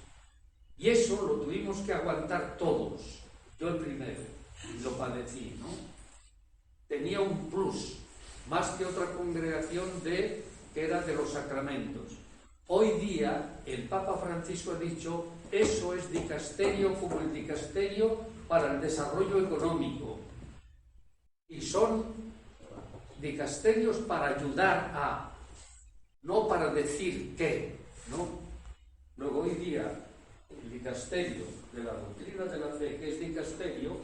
Y eso lo tuvimos que aguantar todos. Yo el primero, lo padecí, ¿no? Tenía un plus, más que otra congregación que era de los sacramentos. Hoy día el Papa Francisco ha dicho, eso es dicasterio como el dicasterio para el desarrollo económico. Y son dicasterios para ayudar a, no para decir qué, ¿no? Luego hoy día el dicasterio de la Doctrina de la Fe, que es dicasterio,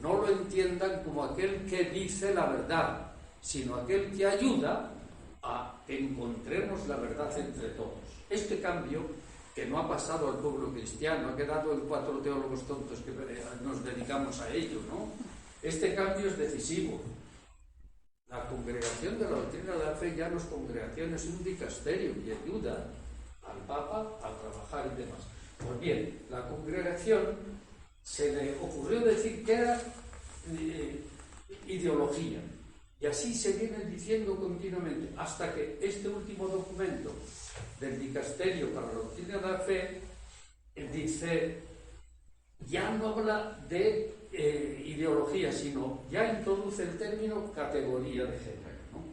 no lo entiendan como aquel que dice la verdad, sino aquel que ayuda a que encontremos la verdad entre todos. Este cambio, que no ha pasado al pueblo cristiano, ha quedado en 4 teólogos tontos que nos dedicamos a ello, ¿no? Este cambio es decisivo. La congregación de la Doctrina de la Fe ya no es congregación, es un dicasterio y ayuda al Papa a trabajar y demás. Pues bien, la congregación se le ocurrió decir que era ideología. Y así se viene diciendo continuamente, hasta que este último documento del Dicasterio para la Doctrina de la Fe dice, ya no habla de ideología, sino ya introduce el término categoría de género, ¿no?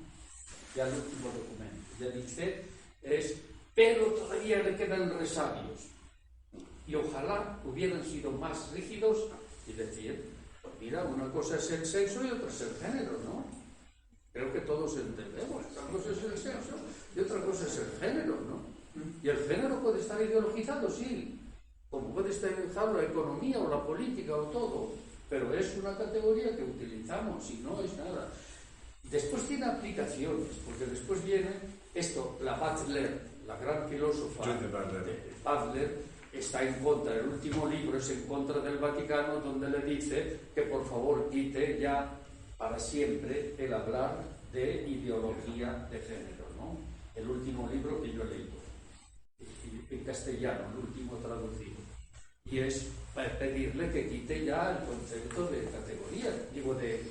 Ya el último documento. Ya dice, pero todavía le quedan resabios. Y ojalá hubieran sido más rígidos y decir, pues mira, una cosa es el sexo y otra es el género, ¿no? Creo que todos entendemos, una cosa es el sexo y otra cosa es el género, ¿no? Y el género puede estar ideologizado, sí, como puede estar ideologizado la economía o la política o todo, pero es una categoría que utilizamos y no es nada. Después tiene aplicaciones, porque después viene esto, la Butler, la gran filósofa Butler, está en contra, el último libro es en contra del Vaticano, donde le dice que por favor quite ya para siempre el hablar de ideología de género, ¿no? El último libro que yo he leído, en castellano, el último traducido. Y es pedirle que quite ya el concepto de categoría, digo de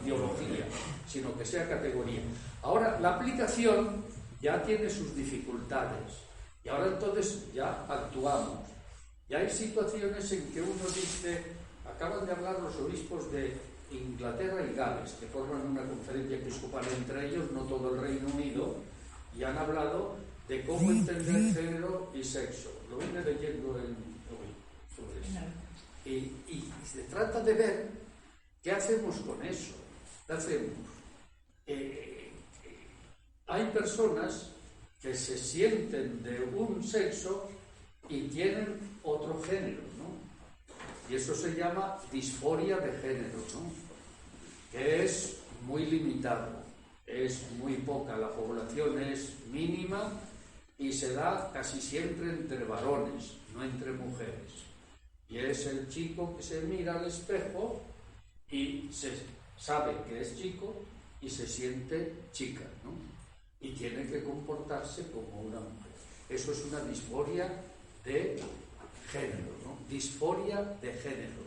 ideología, sino que sea categoría. Ahora, la aplicación ya tiene sus dificultades. Y ahora entonces ya actuamos. Ya hay situaciones en que uno dice, acaban de hablar los obispos de Inglaterra y Gales, que forman una conferencia episcopal entre ellos, no todo el Reino Unido, y han hablado de cómo entender género y sexo. Lo vine leyendo hoy sobre eso. Y se trata de ver qué hacemos con eso. ¿Qué hacemos? Hay personas que se sienten de un sexo y tienen otro género, ¿no? Y eso se llama disforia de género, ¿no? Que es muy limitado, es muy poca, la población es mínima y se da casi siempre entre varones, no entre mujeres. Y es el chico que se mira al espejo y se sabe que es chico y se siente chica, ¿no? Y tiene que comportarse como una mujer. Eso es una disforia de género, ¿no? Disforia de género.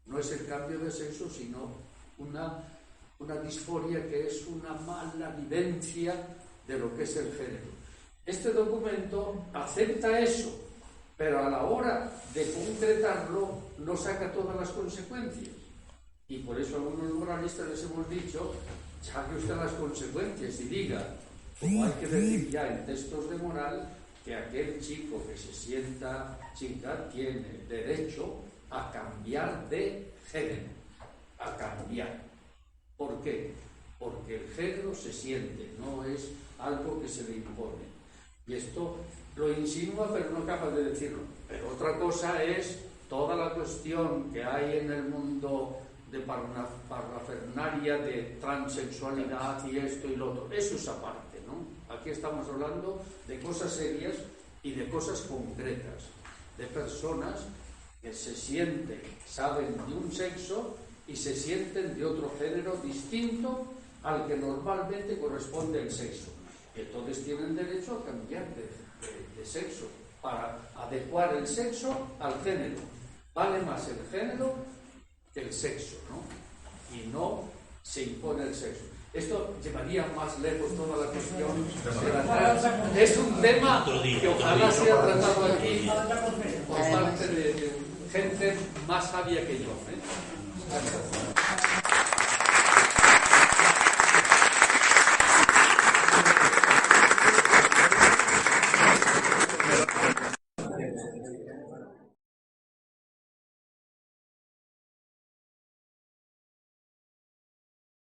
No es el cambio de sexo, sino una disforia que es una mala vivencia de lo que es el género. Este documento acepta eso, pero a la hora de concretarlo no saca todas las consecuencias. Y por eso a algunos moralistas les hemos dicho, saque usted las consecuencias y diga, como hay que decir ya en textos de moral, que aquel chico que se sienta chica tiene derecho a cambiar de género, a cambiar. ¿Por qué? Porque el género se siente, no es algo que se le impone. Y esto lo insinúa, pero no acaba de decirlo. Pero otra cosa es toda la cuestión que hay en el mundo de parafernalia, de transexualidad y esto y lo otro. Eso es aparte, ¿no? Aquí estamos hablando de cosas serias y de cosas concretas, de personas que se sienten, saben de un sexo y se sienten de otro género distinto al que normalmente corresponde el sexo. Entonces tienen derecho a cambiar de sexo para adecuar el sexo al género. Vale más el género que el sexo, ¿no? Y no se impone el sexo. Esto llevaría más lejos toda la cuestión de la trans. Es un tema que ojalá sea tratado aquí por parte de gente más sabia que yo, ¿eh?